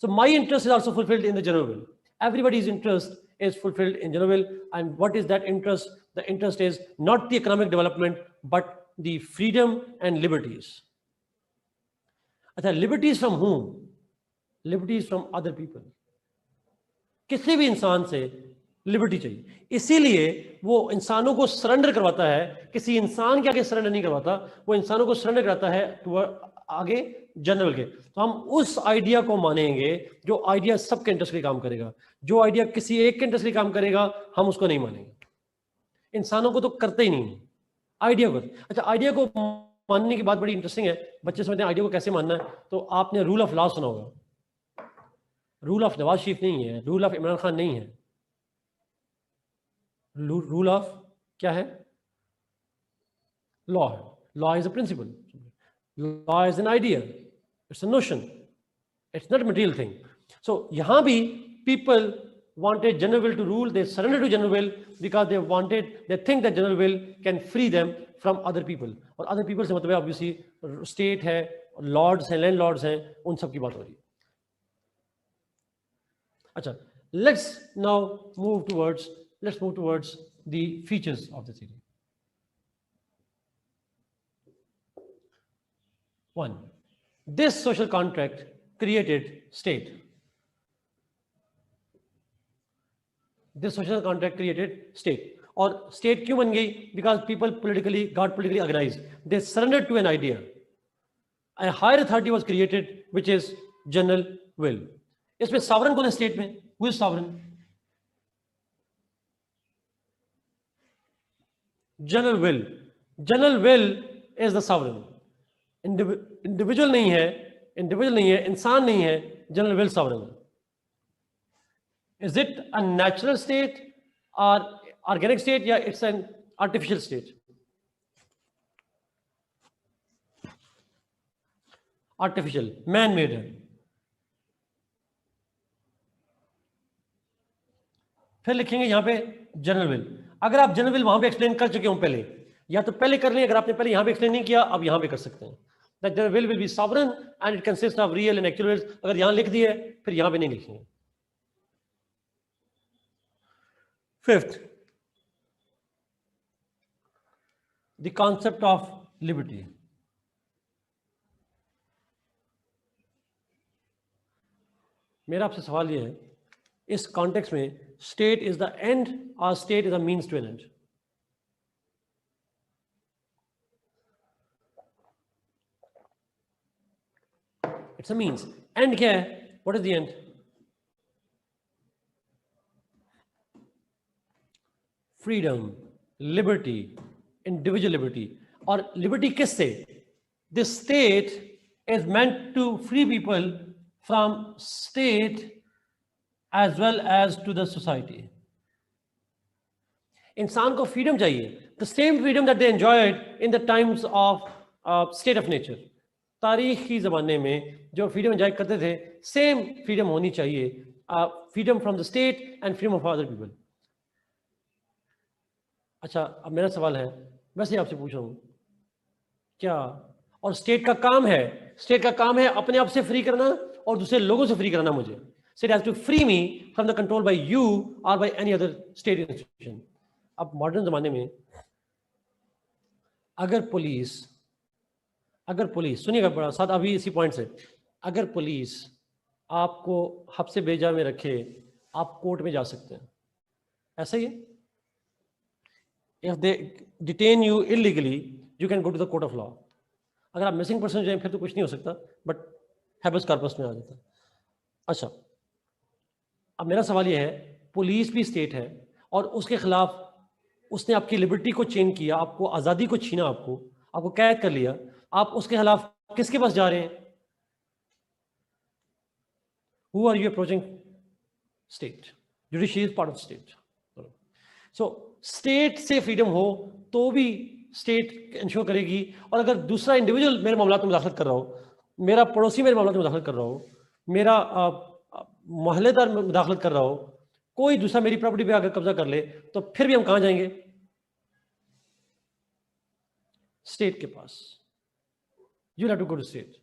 So my interest is also fulfilled in the general will. Everybody's interest is fulfilled in general will. And what is that interest? The interest is not the economic development but the freedom and liberties. अच्छा, liberties from whom? Liberties from other people. किसी भी इंसान से liberty चाहिए, इसीलिए वो इंसानों को सरेंडर करवाता है, किसी इंसान के आगे सरेंडर नहीं करवाता, वो इंसानों को सरेंडर कराता है आगे जनरल के. तो हम उस आइडिया को मानेंगे जो आइडिया सबके इंटरेस्ट के लिए काम करेगा. जो आइडिया किसी एक के इंटरेस्ट के लिए काम करेगा हम उसको नहीं मानेंगे. इंसानों को तो करते ही नहीं, आइडिया को. अच्छा, आइडिया को मानने की बात बड़ी इंटरेस्टिंग है. बच्चे समझते हैं आइडिया को कैसे मानना है, तो आपने रूल ऑफ लॉ सुना होगा. रूल ऑफ नवाज शरीफ नहीं है, रूल ऑफ इमरान खान नहीं है. रूल ऑफ क्या है? लॉ है. Law is a principle. Law is an idea, it's a notion, it's not material thing. So यहां भी people wanted general will to rule. They surrendered to general will because they think that general will can free them from other people. और other people से मतलब है obviously state है, lords हैं, landlords हैं, उन सब की बात हो रही है. अच्छा, let's move towards the features of the theory. 1. This social contract created state. This social contract created state. और state क्यों बन गई? Because people got politically organized. They surrendered to an idea. A higher authority was created, which is general will. इसमें sovereign कौन है state में? Who is sovereign? General will. General will is the sovereign. Individual नहीं है, इंसान नहीं है, general will sovereign. Is it a natural state or organic state, या it's an artificial state? Artificial, man made है। फिर लिखेंगे यहाँ पे जनरल विल। अगर आप जनरल विल वहां पे एक्सप्लेन कर चुके हो पहले, या तो पहले कर लें, अगर आपने पहले यहाँ पे एक्सप्लेन नहीं किया, अब यहाँ पे कर सकते हैं। That general will be sovereign and it consist of real and actual wills. अगर यहाँ लिख दिए फिर यहाँ पे नहीं लिखेंगे। Fifth, the concept of liberty. मेरा आपसे सवाल यह है, इस कॉन्टेक्स्ट में स्टेट इज द एंड और state is a means to an end? It's a means. End क्या है? What is the end? Freedom, liberty, individual liberty. और लिबर्टी किससे? This state is meant to free people from state as well as to the society. इंसान को freedom चाहिए, the same freedom that they enjoyed in the times of state of nature. तारीखी ज़माने में जो freedom enjoy करते थे, same freedom होनी चाहिए, freedom from the state and freedom of other people. अच्छा, अब मेरा सवाल है, वैसे आपसे पूछ रहा हूँ, क्या और स्टेट का काम है, स्टेट का काम है अपने आप से फ्री करना और दूसरे लोगों से फ्री कराना मुझे। State has to free me from the control by you और by any other state institution. अब मॉडर्न जमाने में अगर पुलिस सुनिएगा बड़ा साथ अभी इसी पॉइंट से, अगर पुलिस आपको हफ्ते बेजा में रखे, आप कोर्ट में जा सकते हैं, ऐसा ही है। If they detain you illegally you can go to the court of law. अगर आप मिसिंग पर्सन जाए फिर तो कुछ नहीं हो सकता, बट हैबस कॉर्पस में आ जाता है। अच्छा, अब मेरा सवाल यह है, पुलिस भी स्टेट है और उसके खिलाफ उसने आपकी लिबर्टी को चेंज किया, आपको आज़ादी को छीना, आपको कैद कर लिया, आप उसके खिलाफ किसके पास जा रहे हैं? Who are you approaching? State. Judiciary is part of state. So state से फ्रीडम हो तो भी स्टेट इंश्योर करेगी, और अगर दूसरा इंडिविजुअल मेरे मामला में मुदाखलत कर रहा हो, मेरा पड़ोसी मेरे मामला में मुदाखलत कर रहा हो, मेरा मोहल्लेदार में मुदाखलत कर रहा हो, कोई दूसरा मेरी प्रॉपर्टी पे आकर कब्जा कर ले, तो फिर भी हम कहाँ जाएंगे? स्टेट के पास। You have to go to state.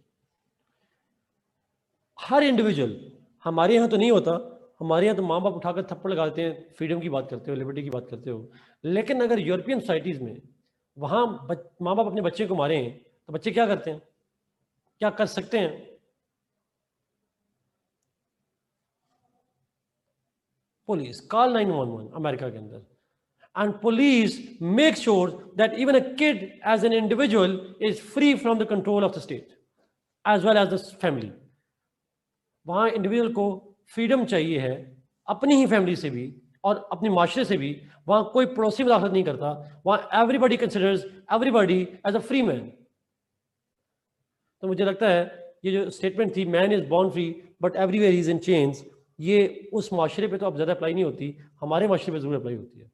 हर इंडिविजुअल, हमारे यहाँ तो नहीं होता, हमारे यहाँ तो माँ बाप उठाकर थप्पड़ लगाते हैं, फ्रीडम की बात करते हो, लिबर्टी की बात करते हो, लेकिन अगर यूरोपियन सोसाइटीज में वहाँ माँ बाप अपने बच्चे को मारे हैं तो बच्चे क्या करते हैं, क्या कर सकते हैं? पुलिस कॉल 911 अमेरिका के अंदर, and police make sure that even a kid as an individual is free from the control of the state as well as the family. वहाँ इंडिविजुअल को फ्रीडम चाहिए है अपनी ही फैमिली से भी और अपने माशरे से भी। वहाँ कोई पड़ोसी मुदाखलत नहीं करता, वहाँ everybody considers everybody as a free man. तो मुझे लगता है ये जो स्टेटमेंट थी, man is born free but everywhere he is in chains, ये उस माशरे पे तो अब ज़्यादा अप्लाई नहीं होती, हमारे माशरे पे जरूर अप्लाई होती है।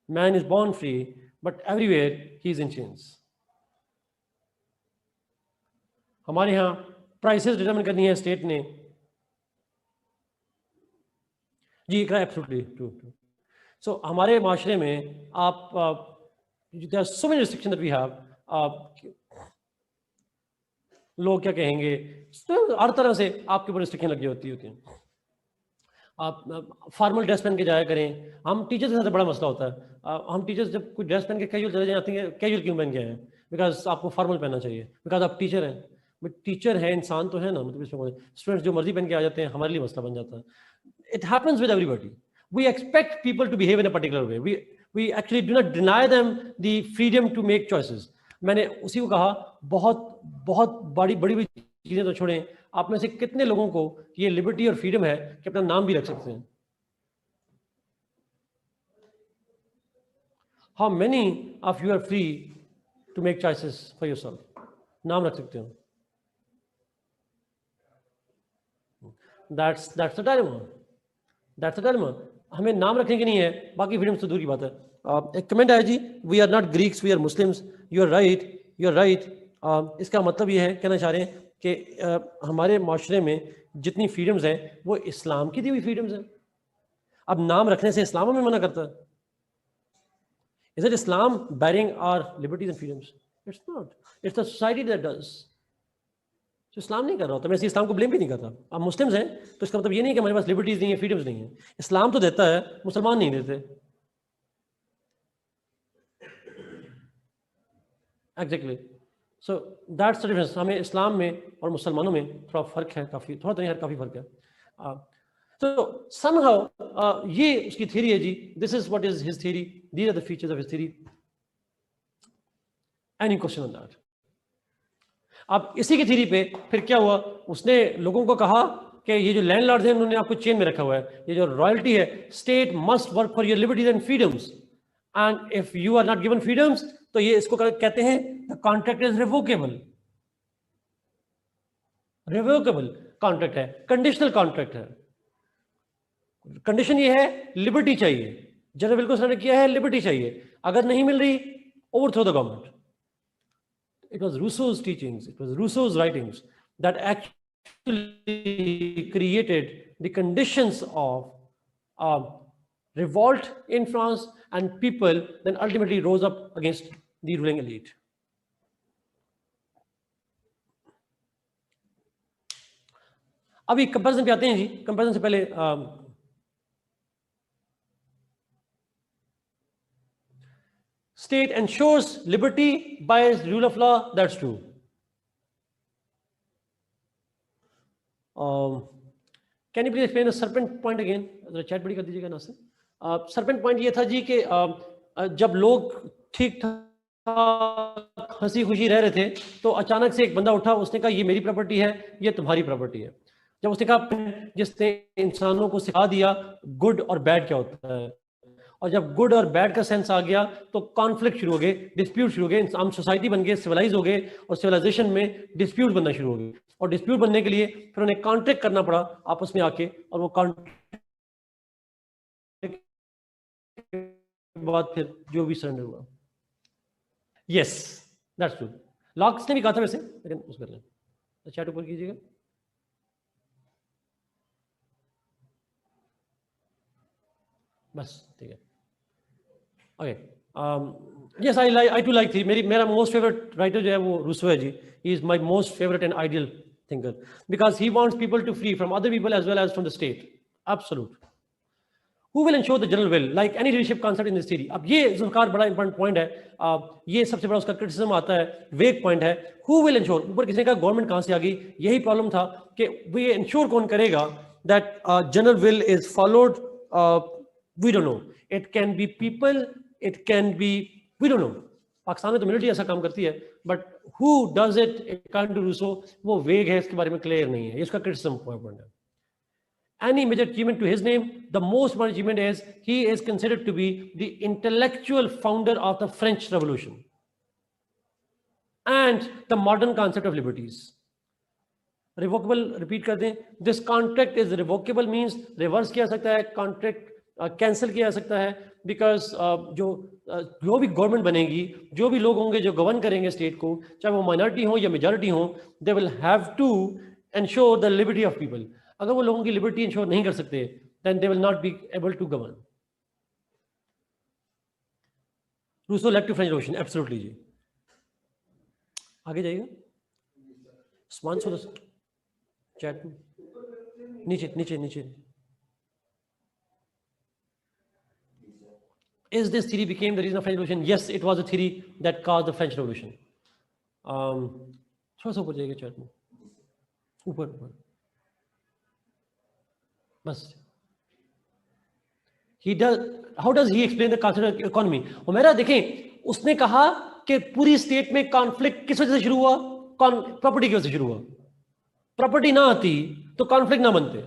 Man is born free but everywhere he is in chains. हमारे यहाँ प्राइसेस डिटरमिन करनी है स्टेट ने। जी, एब्सोल्युटली ट्रू। सो हमारे माशरे में आप there are so many restriction that we have. लोग क्या कहेंगे, तो हर तरह से आपके ऊपर रिस्ट्रिक्शन लगी होती हैं। आप फॉर्मल ड्रेस पहन के जाया करें। हम टीचर्स के साथ बड़ा मसला होता है, हम टीचर्स जब कोई ड्रेस पहन के कैजुअल चले जाते हैं, कैजुअल क्यों पहन के आए हैं? बिकॉज आपको फॉर्मल पहनना चाहिए, बिकॉज आप टीचर हैं। बट टीचर है, इंसान तो है ना, मतलब इसमें स्टूडेंट्स जो मर्जी पहन के आ जाते हैं, हमारे लिए मसला बन जाता है। It happens with everybody. We expect people to behave in a particular way. We actually do not deny them the freedom to make choices. मैंने उसी को कहा, बहुत बड़ी चीजें तो छोड़ें, आप में से कितने लोगों को ये लिबर्टी और फ्रीडम है कि अपना नाम भी रख सकते हैं? How many of you are free to make choices for yourself? नाम रख सकते हो। That's the dilemma. That's the dilemma. हमें नाम रखने की नहीं है, बाकी फ्रीडम से दूर की बात है। एक कमेंट आया जी, we are not Greeks, we are Muslims. You are right. इसका मतलब ये है, कहना चाह रहे हैं कि हमारे माशरे में जितनी फ्रीडम्स हैं वो इस्लाम की दी हुई फ्रीडम्स हैं। अब नाम रखने से इस्लाम हमें मना करता है? Is it Islam barring our liberties and freedoms? It's not. It's the society that does. तो इस्लाम नहीं कर रहा होता, मैं इस्लाम को ब्लेम भी नहीं करता। आप मुस्लिम्स हैं तो इसका मतलब ये नहीं कि हमारे पास लिबर्टीज नहीं है, फ्रीडम्स नहीं है। इस्लाम तो देता है, मुसलमान नहीं देते। Exactly, so that's the difference. हमें इस्लाम में और मुसलमानों में थोड़ा फर्क है, काफ़ी, थोड़ा तो नहीं, काफ़ी फर्क है। तो समहाउ ये उसकी थ्योरी है जी। This is what is his theory, these are the features of his theory. Any question on that? अब इसी की थ्योरी पे फिर क्या हुआ, उसने लोगों को कहा कि ये जो लैंडलॉर्ड्स हैं उन्होंने आपको चेन में रखा हुआ है, ये जो रॉयल्टी है, state must work for your liberties and freedoms, and if you are not given freedoms तो ये इसको कहते हैं the contract is revocable. Revocable contract है, कंडीशनल कॉन्ट्रैक्ट है। कंडीशन ये है लिबर्टी चाहिए, जनरल विल को उसने किया है लिबर्टी चाहिए, अगर नहीं मिल रही overthrow the government. It was Rousseau's teachings, it was Rousseau's writings that actually created the conditions of revolt in France, and people then ultimately rose up against the ruling elite. अभी comparison पे आते हैं जी। Comparison से पहले state ensures liberty by rule of law, that's true. Can you please explain the serpent point again? Chat बड़ी कर दीजिएगा ना से। serpent point ये था जी कि जब लोग ठीक ठाक हंसी खुशी रह रहे थे तो अचानक से एक बंदा उठा, उसने कहा ये मेरी प्रॉपर्टी है, ये तुम्हारी प्रॉपर्टी है। जब उसने कहा, जिसने इंसानों को सिखा दिया गुड और बैड क्या होता है, और जब गुड और बैड का सेंस आ गया तो कॉन्फ्लिक्ट शुरू हो गए, डिस्प्यूट शुरू हो गए, हम सोसाइटी बन गए, सिविलाइज हो गए, और सिविलाइजेशन में डिस्प्यूट बनना शुरू हो गए, और डिस्प्यूट बनने के लिए फिर उन्हें कॉन्ट्रैक्ट करना पड़ा आपस में आके, और वो कॉन्ट्रैक्ट के बाद फिर जो भी सरेंडर हुआ। Yes, that's true. लॉक्स ने भी कहा था वैसे, लेकिन उस कर लें, चैट ऊपर कीजिएगा। बस ठीक है। Okay, yes, I too like थी। मेरा मोस्ट फेवरेट राइटर जो है वो रूसो है जी। He is my most favourite and ideal thinker because he wants people to free from other people as well as from the state. Absolute. Who will ensure the general will, like any leadership concept in this theory? अब ये जुल्फकार बड़ा important point है, ये सबसे बड़ा उसका criticism आता है, वेग पॉइंट है। Who will ensure? ऊपर किसी का गवर्नमेंट कहाँ से आ गई, यही प्रॉब्लम था कि ये इंश्योर कौन करेगा that general will is followed. We don't know. It can be people, it can be, we don't know. Pakistan में तो मिलिट्री ऐसा काम करती है, but who does it according to Rousseau, वो वेग है, इसके बारे में क्लियर नहीं है, ये उसका क्रिटिसिज्म पॉइंट है। Any major achievement to his name, the most important achievement is he is considered to be the intellectual founder of the French Revolution and the modern concept of liberties. Revocable, repeat कर दें, this contract is revocable means reverse किया जा सकता है, contract cancel किया जा सकता है, because जो भी गवर्नमेंट बनेगी, जो भी लोग होंगे जो गवर्न करेंगे स्टेट को, चाहे वो माइनॉरिटी हो या मेजॉरिटी हो, they will have to ensure the liberty of people. अगर वो लोगों की लिबर्टी इंश्योर नहीं कर सकते, then they will not be able to govern. Rousseau led to French Revolution, absolutely जी। आगे जाइएगा। स्पॉन्सर चैट नीचे नीचे नीचे। Is this theory became the reason of French Revolution? Yes, it was a theory that caused the French Revolution. थोड़ा सा ऊपर जाइएगा chat में, ऊपर ऊपर बस। He does, how does he explain the concept of economy? मेरा देखें, उसने कहा कि पूरी स्टेट में कॉन्फ्लिक्ट किस वजह से शुरू हुआ, प्रॉपर्टी की वजह से शुरू हुआ। प्रॉपर्टी ना आती तो कॉन्फ्लिक्ट ना बनते।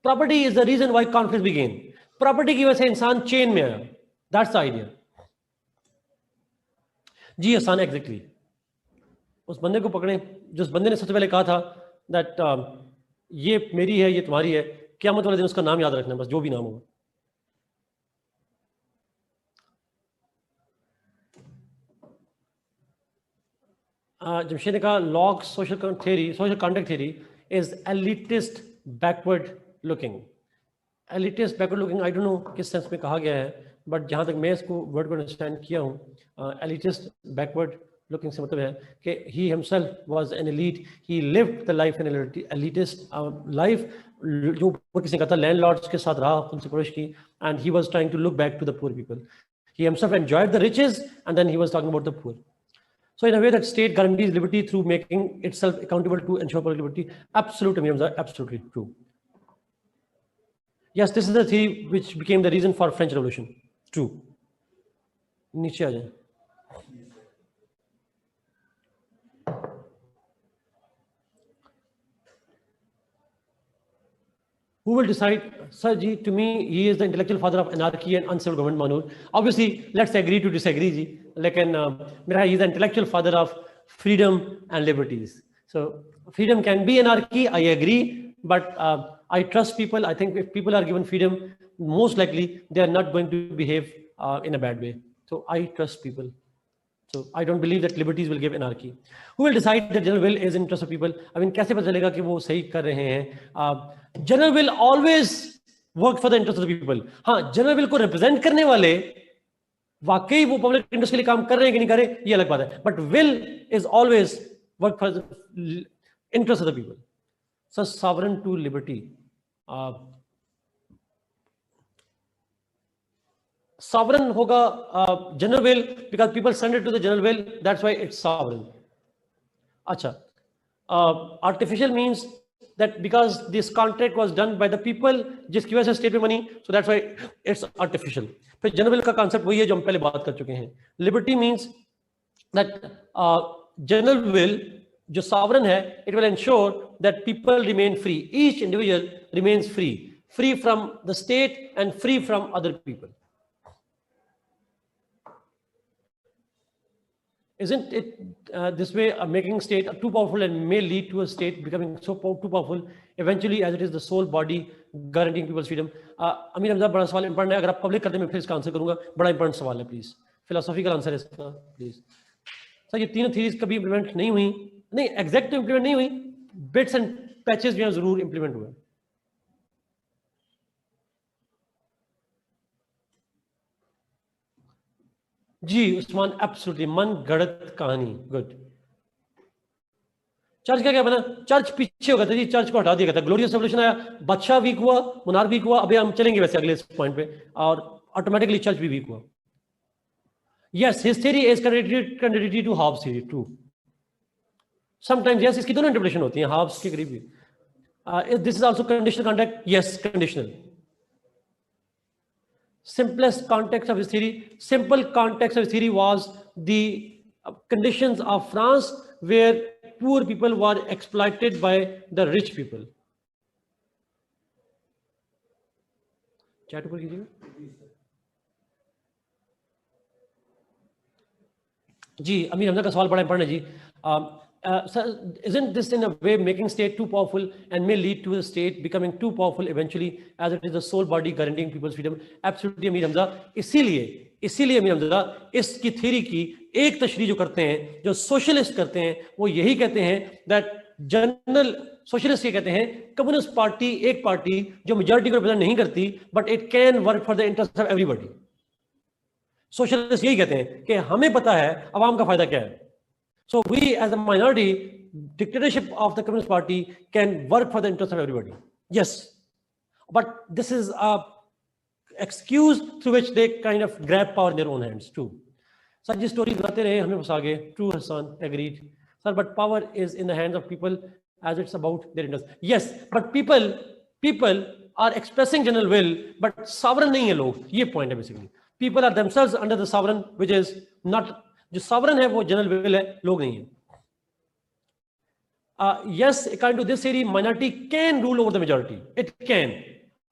Property is the reason why conflict began. Property की वजह से इंसान चेन में आया, दैट्स द आइडिया जी। आसान, एग्जैक्टली। उस बंदे को पकड़े जिस बंदे ने सबसे पहले कहा था दैट ये मेरी है, ये तुम्हारी है, क़यामत वाले दिन उसका नाम याद रखना, बस जो भी नाम होगा। जमशेद ने कहा lock social theory, social contract theory is elitist backward looking. Elitist backward looking I don't know किस सेंस में कहा गया है, बट जहाँ तक मैं इसको वर्ड को अंडरस्टैंड किया हूँ, एलिटिस्ट बैकवर्ड लुकिंग से मतलब है कि he himself was an elite, he lived the life in elitist life, जो ऊपर किसी का था, लैंडलॉर्ड्स के साथ रहा उनसे पुरुष की, and he was trying to look back to the poor people. He himself enjoyed the riches, and then he was talking about the poor. So in a way that state guarantees liberty through making itself accountable to ensure public liberty. Absolutely, Amir Hamza, absolutely true. Yes, this is the theory which became the reason for French Revolution. True. नीचे आ जाए। Who will decide? Sir ji, to me, he is the intellectual father of anarchy and uncivil government, Manur. Obviously, let's agree to disagree, ji. Lekin, he is the intellectual father of freedom and liberties. So, freedom can be anarchy, I agree, but I trust people. I think if people are given freedom, most likely they are not going to behave in a bad way. So, I trust people. So I don't believe that liberties will give anarchy. Who will decide that general will is in interest of people? I mean, कैसे पता चलेगा कि वो सही कर रहे हैं? General will always work for the interest of the people. हाँ, general will को represent करने वाले वाकई वो public interest के लिए काम कर रहे हैं कि नहीं कर रहे, ये अलग बात है. But will is always work for the interest of the people. So sovereign to liberty. Sovereign hoga general will because people surrender to the general will, that's why it's sovereign. Acha, artificial means that because this contract was done by the people जिसकी वजह से state में money, so that's why it's artificial. फिर general will का concept वही है जो हम पहले बात कर चुके हैं. Liberty means that general will जो sovereign है, it will ensure that people remain free. Each individual remains free from the state and free from other people. Isn't it this way making state too powerful and may lead to a state becoming so too powerful eventually as it is the sole body guaranteeing people's freedom? Amir Hamza बड़ा सवाल important है, अगर आप public करते हैं मैं फिर इसका आंसर करूंगा, बड़ा इंपॉर्टेंट सवाल है, प्लीज फिलोसॉफिकल आंसर है इसका प्लीज। सर ये तीनों थीरीज कभी इंप्लीमेंट नहीं हुई, नहीं एग्जैक्ट तो इंप्लीमेंट नहीं हुई, बिट्स एंड पैचेस जो जरूर इंप्लीमेंट हुए। जी उस्मान, एब्सोल्युटली मन गढ़त कहानी, गुड। चर्च का क्या बना? चर्च पीछे हो गया था जी, चर्च को हटा दिया गया था, ग्लोरियस रेवोल्यूशन आया, बादशाह वीक हुआ, मुनार वीक हुआ, अभी हम चलेंगे वैसे अगले पॉइंट पे, और ऑटोमेटिकली चर्च भी वीक हुआ। Yes, his theory is contradictory to Hobbes theory, true. Sometimes yes, इसकी दोनों इंटरप्रिटेशन होती हैं, हॉब्स के करीब भी। This is also conditional contract, yes conditional. Simplest context of his theory, simple context of his theory was the conditions of France where poor people were exploited by the rich people. Chat ऊपर कीजिएगा जी। अमीर हमजा का सवाल बड़ा important है जी। Sir, isn't this in a way making state too powerful and may lead to the state becoming too powerful eventually as it is the sole body guaranteeing people's freedom? Absolutely Amir Hamza, इसीलिए अमीर हमजा इसकी theory की एक तशरीह जो करते हैं, जो socialist करते हैं, वो यही कहते हैं दैट जनरल सोशलिस्ट ये कहते हैं कम्युनिस्ट पार्टी एक पार्टी जो मेजॉरिटी को रिप्रेजेंट नहीं करती, but it can work for the interest of everybody. Socialist यही कहते हैं कि हमें पता है अवाम का फायदा क्या है, so we as a minority dictatorship of the Communist Party can work for the interest of everybody. Yes, but this is a excuse through which they kind of grab power in their own hands too. Sir ji story बनाते रहे हमें फंसा गए, true Hassan, agreed sir, but power is in the hands of people as it's about their interest. Yes, but people are expressing general will but sovereign नहीं है लोग, ये point है basically. People are themselves under the sovereign which is not, जो sovereign है वो general will है, लोग नहीं है। Yes, according to this theory minority can rule over the majority, it can,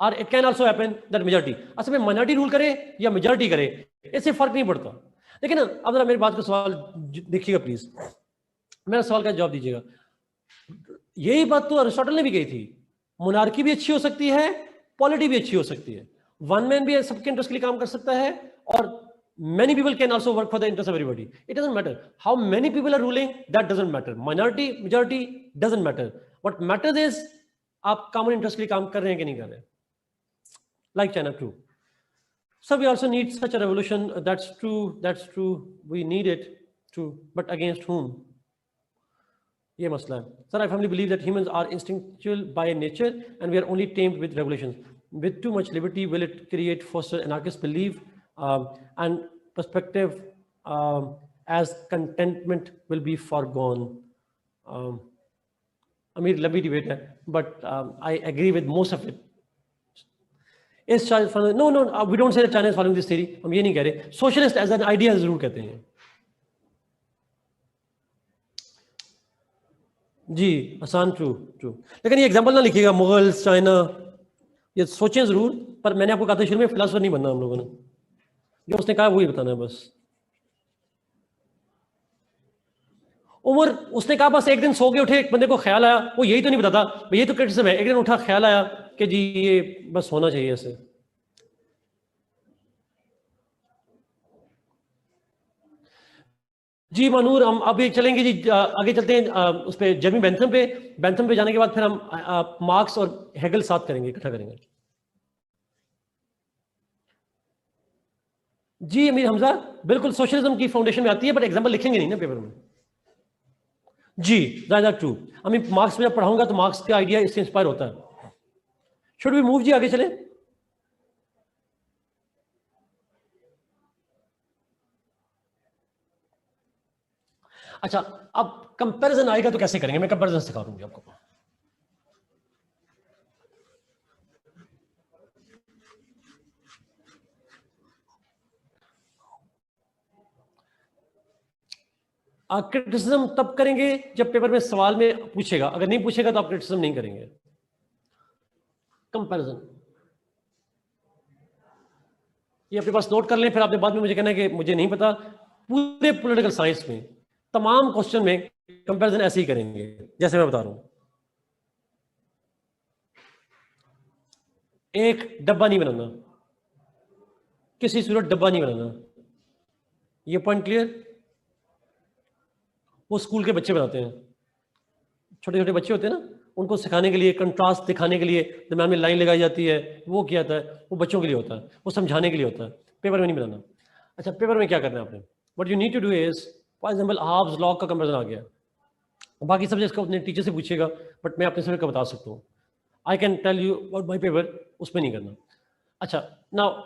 और it can also happen that majority, असल में माइनॉरिटी रूल करे या मेजॉरिटी करे इससे फर्क नहीं पड़ता। लेकिन अब जरा मेरी बात का सवाल देखिएगा प्लीज, मेरा सवाल का जवाब दीजिएगा। यही बात तो अरिस्टोटल ने भी कही थी, मोनार्की भी अच्छी हो सकती है, पॉलिटी भी अच्छी हो सकती है, वन मैन भी सबके इंटरेस्ट के लिए काम कर सकता है, और Many people can also work for the interest of everybody. It doesn't matter how many people are ruling, that doesn't matter. Minority, majority doesn't matter. What matters is आप common interest के लिए काम कर रहे हैं कि नहीं कर रहे हैं. Like China too. So we also need such a revolution. That's true. That's true. We need it too. But against whom? ये मसला है. Sir, I firmly believe that humans are instinctual by nature and we are only tamed with revolutions. With too much liberty, will it create foster anarchist belief and perspective as contentment will be foregone? I mean, लंबी debate है, but I agree with most of it. Is China following? No, we don't say that China is following this theory. हम ये नहीं कह रहे. Socialist as an idea जरूर कहते हैं. जी, आसान, ट्रू. लेकिन ये एग्जाम्पल ना लिखिएगा मुगल्स, चाइना, ये सोचें जरूर. पर मैंने आपको कहा था शुरू में फिलोसोफर नहीं बनना हम लोगों ने. जो उसने कहा वही बताना है बस. उमर, उसने कहा बस एक दिन सो के उठे, एक बंदे को ख्याल आया, वो यही तो नहीं बताता, यही तो क्रिटिसिज्म है. एक दिन उठा, ख्याल आया कि जी ये बस होना चाहिए ऐसे. जी मनूर, हम अभी चलेंगे जी, आगे चलते हैं उस पे जेमी बेंथम पे जाने के बाद फिर हम मार्क्स और हेगल साथ करेंगे, इकट्ठा करेंगे. जी अमीर हमजा, बिल्कुल सोशलिज्म की फाउंडेशन में आती है, बट एग्जाम्पल लिखेंगे नहीं ना पेपर में. जी that's true. I mean marks में जब पढ़ाऊंगा तो मार्क्स का आइडिया इससे इंस्पायर होता है. शुड वी मूव जी, आगे चले. अच्छा, अब कंपैरिजन आएगा तो कैसे करेंगे, मैं कंपैरिजन सिखा दूंगी आपको. क्रिटिसिज्म तब करेंगे जब पेपर में सवाल में पूछेगा. अगर नहीं पूछेगा तो आप क्रिटिसिज्म नहीं करेंगे. कंपैरिजन ये अपने पास नोट कर लें, फिर आपने बाद में मुझे कहना है कि मुझे नहीं पता. पूरे पॉलिटिकल साइंस में तमाम क्वेश्चन में कंपैरिजन ऐसे ही करेंगे जैसे मैं बता रहा हूं. एक डब्बा नहीं बनाना, किसी सूरत डब्बा नहीं बनाना. ये पॉइंट क्लियर. वो स्कूल के बच्चे बनाते हैं, छोटे छोटे बच्चे होते हैं ना, उनको सिखाने के लिए, कंट्रास्ट दिखाने के लिए दरम्यान में लाइन लगाई जाती है. वो क्या होता है, वो बच्चों के लिए होता है, वो समझाने के लिए होता है, पेपर में नहीं बनाना. अच्छा, पेपर में क्या करना है आपने? What you need to do is, for example Hobbes Locke का कंपैरिजन आ गया. बाकी सब्जेक्ट्स का अपने टीचर से पूछेगा, बट मैं अपने सब्जेक्ट का बता सकता हूँ. I can tell you about my paper, उसमें नहीं करना. अच्छा, नाउ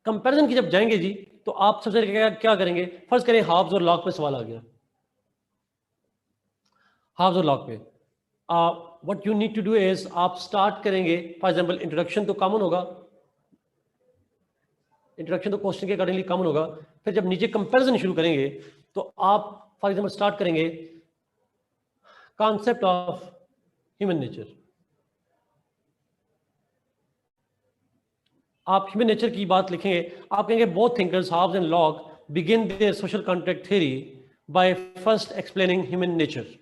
कंपैरिजन की जब जाएंगे जी, तो आप सबसे क्या करेंगे? फर्स्ट करें हाब्स और लॉक पे सवाल आ गया. हाब्स और लॉक पे what you need to do is, आप स्टार्ट करेंगे. फॉर एग्जांपल इंट्रोडक्शन तो कॉमन होगा, इंट्रोडक्शन तो क्वेश्चन के अकॉर्डिंगली कॉमन होगा. फिर जब नीचे कंपैरिजन शुरू करेंगे तो आप फॉर एग्जांपल स्टार्ट करेंगे कॉन्सेप्ट ऑफ ह्यूमन नेचर. आप ह्यूमन नेचर की बात लिखेंगे. आप कहेंगे both thinkers Hobbes and Locke begin their social contract theory by first explaining human nature.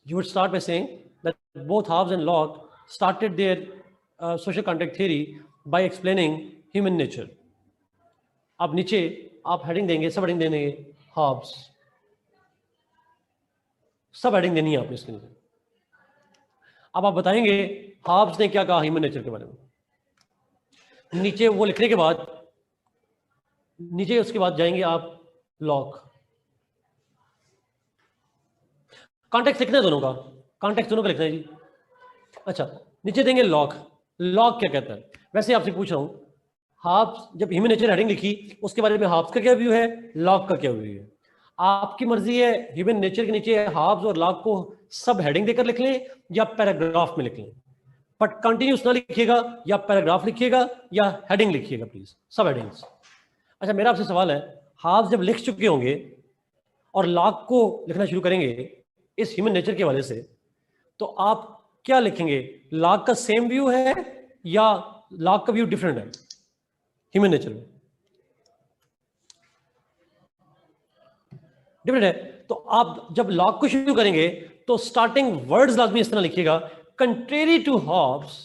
You would start by saying that both Hobbes and Locke started their social contract theory by explaining human nature. अब नीचे आप heading देंगे, सब heading देंगे Hobbes, सब heading देनी है आपने इसके नीचे. अब आप बताएंगे Hobbes ने क्या कहा ह्यूमन नेचर के बारे में. नीचे वो लिखने के बाद, नीचे उसके बाद जाएंगे आप लॉक. कॉन्टेक्स्ट लिखना है दोनों का, कॉन्टेक्स्ट दोनों का लिखना है जी. अच्छा, नीचे देंगे लॉक. लॉक क्या कहता है? वैसे आपसे पूछ रहा हूं, हाब्स जब ह्यूमन नेचर हेडिंग लिखी, उसके बारे में हाब्स का क्या व्यू है, लॉक का क्या व्यू है? आपकी मर्जी है. ह्यूमन नेचर के नीचे हाब्स और लॉक को सब हेडिंग देकर लिख लें या पैराग्राफ में लिख लें. बट कंटिन्यूस ना लिखिएगा, या पैराग्राफ लिखिएगा या हेडिंग लिखिएगा प्लीज, सब हेडिंग्स. अच्छा, मेरा आपसे सवाल है, हाब्स जब लिख चुके होंगे और लॉक को लिखना शुरू करेंगे इस ह्यूमन नेचर के वाले से, तो आप क्या लिखेंगे? लॉक का सेम व्यू है या लॉक का व्यू डिफरेंट है ह्यूमन नेचर में? डिफरेंट है. तो आप जब लॉक को शुरू करेंगे तो स्टार्टिंग वर्ड्स लाजमी इस तरह लिखिएगा, contrary to Hobbes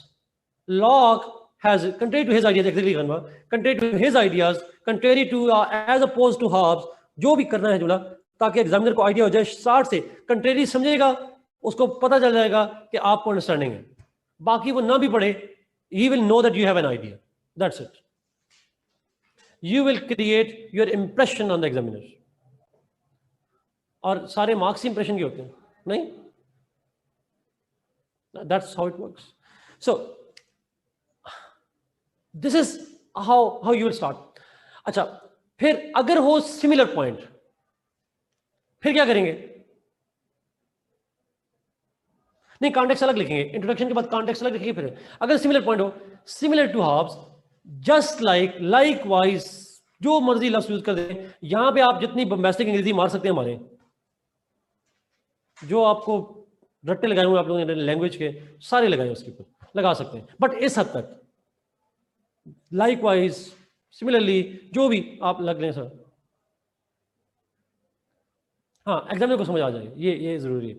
Locke has contrary to his ideas, exactly contrary to his ideas, contrary to as opposed to Hobbes, जो भी करना है जुला, ताकि एग्जामिनर को आइडिया हो जाए, स्टार्ट से कंट्रेरी समझेगा, उसको पता चल जाएगा कि आपको अंडरस्टैंडिंग है, बाकी वो ना भी पढ़े, he will know that you have an idea. That's it. You will create your impression on the examiner. और सारे मार्क्स इंप्रेशन के होते हैं, नहीं? That's how it works. So this is how you will start. अच्छा, फिर अगर हो सिमिलर पॉइंट, फिर क्या करेंगे? नहीं, कॉन्टेक्स्ट अलग लिखेंगे, इंट्रोडक्शन के बाद कॉन्टेक्स्ट अलग लिखेंगे। फिर अगर सिमिलर पॉइंट हो, similar to Hobbes, just like, likewise, जो मर्जी लफ्ज यूज कर दें, यहां पे आप जितनी बम्बास्टिक अंग्रेजी मार सकते हैं हमारे, जो आपको रट्टे लगाए हुए आप लोगों ने लैंग्वेज के, सारे लगाए उसके ऊपर, लगा सकते हैं, बट इस हद तक लाइकवाइज, सिमिलरली, जो भी आप लग लें सर। हाँ, एग्जामिनर को समझ आ जाए, ये जरूरी है।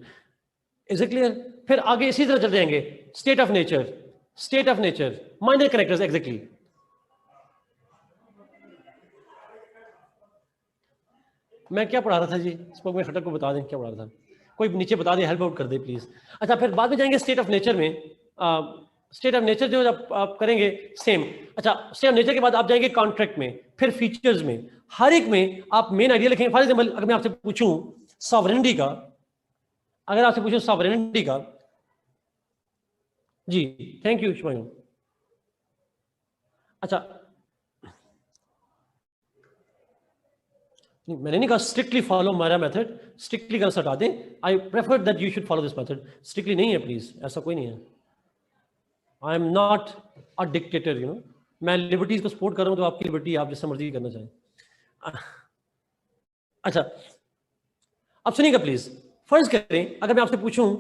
Is it clear? फिर आगे इसी तरह चल जाएंगे, state of nature, minor characters, exactly. मैं क्या पढ़ा रहा था जी, स्पोक में खटक को बता दें क्या पढ़ा रहा था, कोई नीचे बता दे, हेल्प आउट कर दे प्लीज। अच्छा, फिर बाद में जाएंगे स्टेट ऑफ नेचर में। स्टेट ऑफ नेचर जो आप करेंगे सेम। अच्छा, स्टेट ऑफ नेचर के बाद आप जाएंगे कॉन्ट्रैक्ट में, फिर फीचर्स में, हर एक में आप मेन आइडिया लिखेंगे। फॉर एग्जाम्पल, अगर मैं आपसे पूछूं सॉवरेनिटी का, अगर आपसे पूछूं सॉवरेनिटी का, जी थैंक यू शुभायु। अच्छा, मैंने नहीं कहा स्ट्रिक्टली फॉलो मेरा मेथड, स्ट्रिक्टली कर हटा दें, I prefer that you should follow this method. Strictly नहीं है प्लीज, ऐसा कोई नहीं है। I am not a dictator, you know, मैं लिबर्टीज को सपोर्ट कर रहा हूं, तो आपकी लिबर्टी, आप जैसा मर्जी करना चाहें। अच्छा, अब सुनिएगा प्लीज। फर्ज करें अगर मैं आपसे पूछूं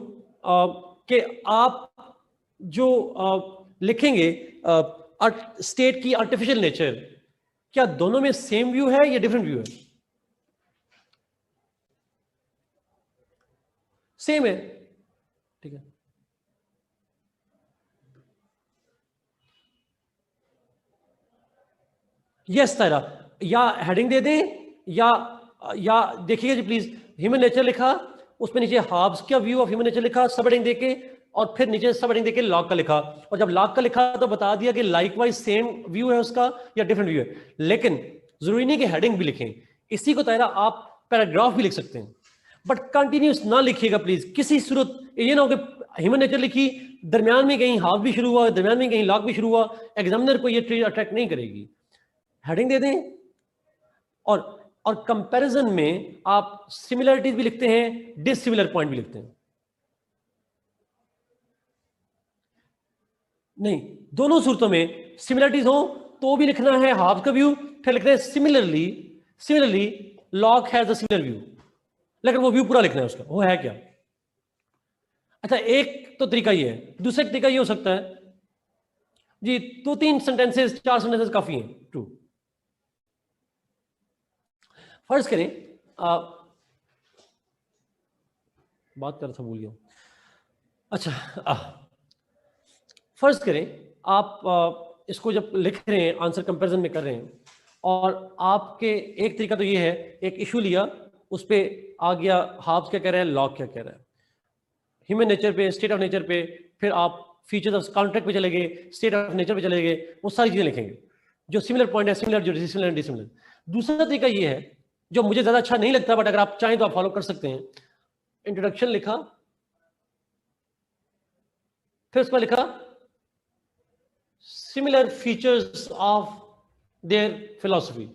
कि आप जो लिखेंगे स्टेट की आर्टिफिशियल नेचर, क्या दोनों में सेम व्यू है या डिफरेंट व्यू है? सेम है, ठीक है। यस तारा, या हेडिंग दे दें, या देखिएगा जी प्लीज, ह्यूमन नेचर लिखा, उसमें नीचे हॉब्स का व्यू ऑफ ह्यूमन नेचर लिखा, सब हेडिंग देके, और फिर नीचे सब हेडिंग देके लॉक का लिखा, और जब लॉक का लिखा तो बता दिया कि लाइकवाइज सेम व्यू है उसका या डिफरेंट व्यू है। लेकिन जरूरी नहीं कि हेडिंग भी लिखें, इसी को तारा आप पैराग्राफ भी लिख सकते हैं, बट कंटिन्यूस ना लिखिएगा प्लीज, किसी सूरत ये ना हो कि ह्यूमन नेचर लिखी, दरमियान में कहीं हाफ भी शुरू हुआ, दरमियान में कहीं लॉक भी शुरू हुआ, एग्जामिनर को ये ट्रीज अट्रैक्ट नहीं करेगी। हेडिंग दे दें, और कंपैरिजन में आप सिमिलरिटीज भी लिखते हैं, डिसिमिलर पॉइंट भी लिखते हैं। नहीं, दोनों सूरतों में सिमिलरिटीज हो तो भी लिखना है हाफ का व्यू, फिर लिखते हैं similarly lock has a similar view, लेकिन वो व्यू पूरा लिखना है उसका, वो है क्या। अच्छा, एक तो तरीका ये है, दूसरा तरीका ये हो सकता है जी, 2-3 सेंटेंसेस 4 सेंटेंसेस काफी हैं। ट्रू, फर्ज करें बात कर था भूल गया। अच्छा, फर्ज करें आप इसको जब लिख रहे हैं, आंसर कंपैरिजन में कर रहे हैं, और आपके एक तरीका तो ये है, एक इशू लिया, उस पर आ गया हाब्स क्या कह रहा है, लॉक क्या कह रहा है, ह्यूमन नेचर पे, स्टेट ऑफ नेचर पे, फिर आप फीचर्स ऑफ कॉन्ट्रैक्ट पे चले गए, स्टेट ऑफ नेचर पे चले गए, वो सारी चीजें लिखेंगे, जो सिमिलर पॉइंट है, सिमिलर, जो डिसिमिलर, डिसिमिलर। दूसरा तरीका ये है, जो मुझे ज्यादा अच्छा नहीं लगता, बट अगर आप चाहें तो आप फॉलो कर सकते हैं। इंट्रोडक्शन लिखा, फिर उसमें लिखा similar features of their philosophy,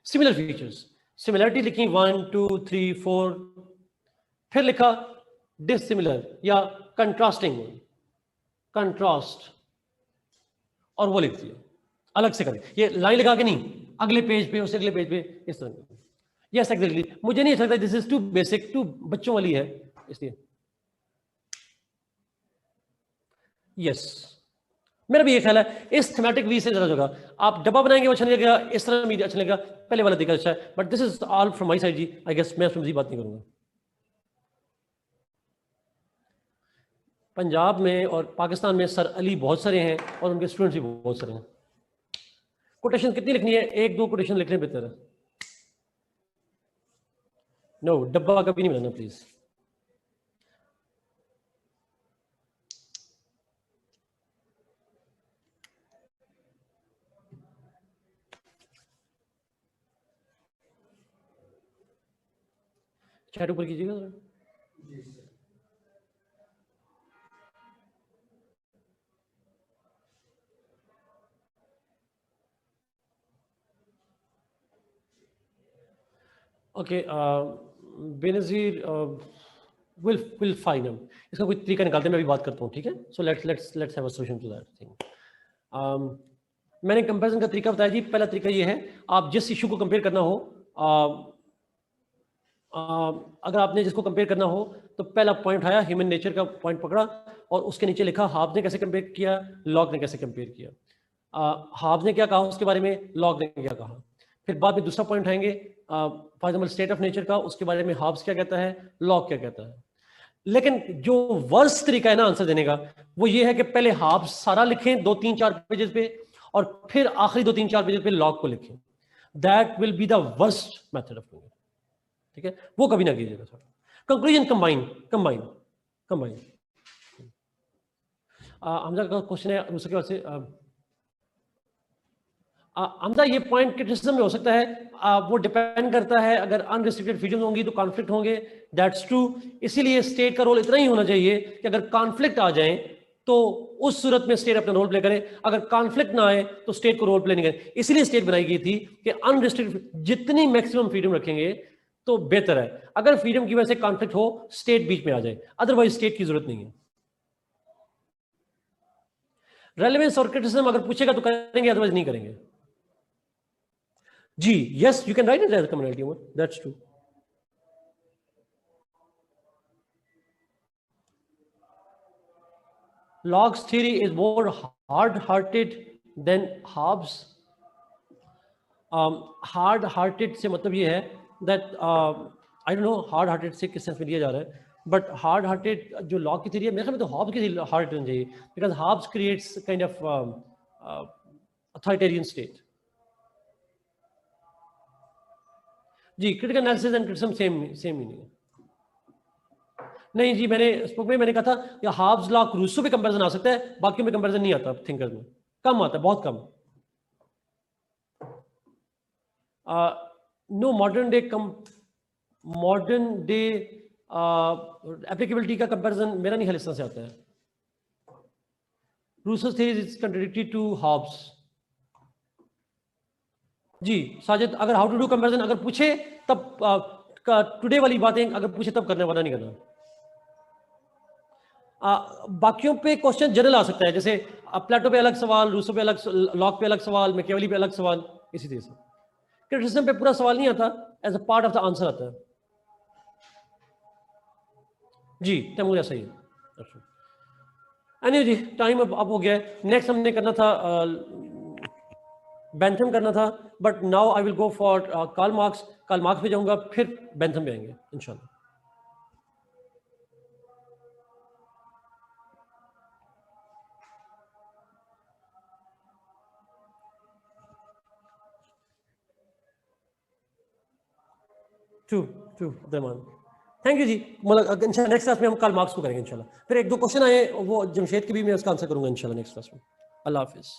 similar features, similarity लिखी 1 2 3 4, फिर लिखा डिसिमिलर या कंट्रास्टिंग, कंट्रास्ट, और वो लिख दिया, अलग से करें, ये लाइन लगा के नहीं, अगले पेज पे, उससे अगले पेज पे, इस तरह। यस एग्जैक्टली, मुझे नहीं अच्छा लगता, this is too basic, too बच्चों वाली है, इसलिए। यस, मेरा भी ये ख्याल है, इस थीमेटिक वी से ज्यादा होगा। आप डब्बा बनाएंगे वो अच्छा नहीं लगेगा, इस तरह भी अच्छा लगेगा, पहले वाला देखा अच्छा है, but this is all from my side जी, आई गेस मैं उसमें मजीद बात नहीं करूंगा। पंजाब में और पाकिस्तान में सर अली बहुत सारे हैं और उनके स्टूडेंट्स भी बहुत सारे हैं। कोटेशन कितनी लिखनी है? 1-2 कोटेशन लिखने बेहतर है। नो, डब्बा कभी नहीं बनाना प्लीज। चैट ऊपर कीजिएगा जरा। Okay, Benazir will fine him. इसका कोई तरीका निकालते हैं, मैं अभी बात करता हूँ, ठीक है? So let's have a solution to that thing. मैंने कंपैरिजन का तरीका बताया जी। पहला तरीका ये है, आप जिस इशू को कंपेयर करना हो, अगर आपने जिसको कंपेयर करना हो तो पहला पॉइंट आया, ह्यूमन नेचर का पॉइंट पकड़ा और उसके नीचे लिखा हाब्स ने कैसे कंपेयर किया, लॉक ने कैसे कंपेयर किया। हाब्स ने क्या कहा उसके बारे में, लॉक ने क्या कहा। फिर बाद में दूसरा पॉइंट आएंगे, for example state of nature का, उसके बारे में हाब्स क्या कहता है, लॉक क्या कहता है। लेकिन जो वर्स्ट तरीका है ना आंसर देने का, वो ये है कि पहले हाब्स सारा लिखें 2-3-4 पेजेस पे और फिर आखिरी 2-3-4 पेजेस पे लॉक को लिखें। That will be the worst method of doing it, ठीक है? वो कभी ना कीजिएगा sir. Conclusion combine combine combine. Hamza का क्वेश्चन है उसके बाद से, हमजा ये पॉइंट क्रिटिसिज्म में हो सकता है, वो डिपेंड करता है, अगर अनरिस्ट्रिक्टेड फ्रीडम होंगी तो कॉन्फ्लिक्ट होंगे, दैट्स ट्रू। इसीलिए स्टेट का रोल इतना ही होना चाहिए कि अगर कॉन्फ्लिक्ट आ जाए तो उस सूरत में स्टेट अपना रोल प्ले करे, अगर कॉन्फ्लिक्ट ना आए तो स्टेट को रोल प्ले नहीं करे। इसीलिए स्टेट बनाई गई थी कि अनरिस्ट्रिक्टेड जितनी मैक्सिमम फ्रीडम रखेंगे तो बेहतर है। अगर फ्रीडम की वजह से कॉन्फ्लिक्ट हो, स्टेट बीच में आ जाए, अदरवाइज स्टेट की जरूरत नहीं है। रेलेवेंस और क्रिटिसिज्म अगर पूछेगा तो करेंगे, अदरवाइज नहीं करेंगे जी। Yes, you can write it as community humour, that's true. Locke's theory is more hard-hearted than Hobbes. Hard-hearted से मतलब ये है that I don't know hard-hearted से किस सेंस में लिया जा रहा है, but hard-hearted जो लॉक की थ्योरी है, मेरे ख्याल में तो हॉब्स की हार्ड होनी चाहिए, because Hobbes creates kind of authoritarian state. जी, critical analysis and criticism same meaning है। नहीं जी, मैंने कहा था कि हाब्स लॉक रूसो पे कंपैरिजन आ सकता है, बाकी में कंपैरिजन नहीं आता थिंकर्स में, कम आता है, बहुत कम। नो मॉडर्न डे एप्लीकेबिलिटी का कंपैरिजन मेरा नहीं ख्याल से आता है। रूसो's theory is contradictory to Hobbes। जी साजिद, अगर हाउ टू डू कंपैरिजन अगर पूछे तब टुडे वाली बातें अगर पूछे तब करने वाला नहीं करना। बाकियों पे क्वेश्चन जनरल आ सकता है, जैसे प्लेटो पे अलग सवाल, रूसो पे अलग, लॉक पे अलग सवाल, मैकियावेली पे अलग सवाल, इसी तरह से। क्रिटिसिज्म पे पूरा सवाल नहीं आता, as a part of the answer आता है। जी तैमूर ऐसा ही है। एनीवे जी, टाइम अब हो गया है। नेक्स्ट हमने करना था बेंथम करना था, but now I will go for Karl Marx. Karl Marx पे जाऊंगा, फिर बेंथम पे आएंगे इंशाल्लाह। टू दरमान, थैंक यू जी। मतलब इंशाल्लाह नेक्स्ट क्लास में हम कार्ल मार्क्स को करेंगे इंशाल्लाह। फिर 1-2 क्वेश्चन आए, वो जमशेद के भी मैं उसका आंसर करूंगा इंशाल्लाह नेक्स्ट क्लास में। अल्लाह हाफिज़।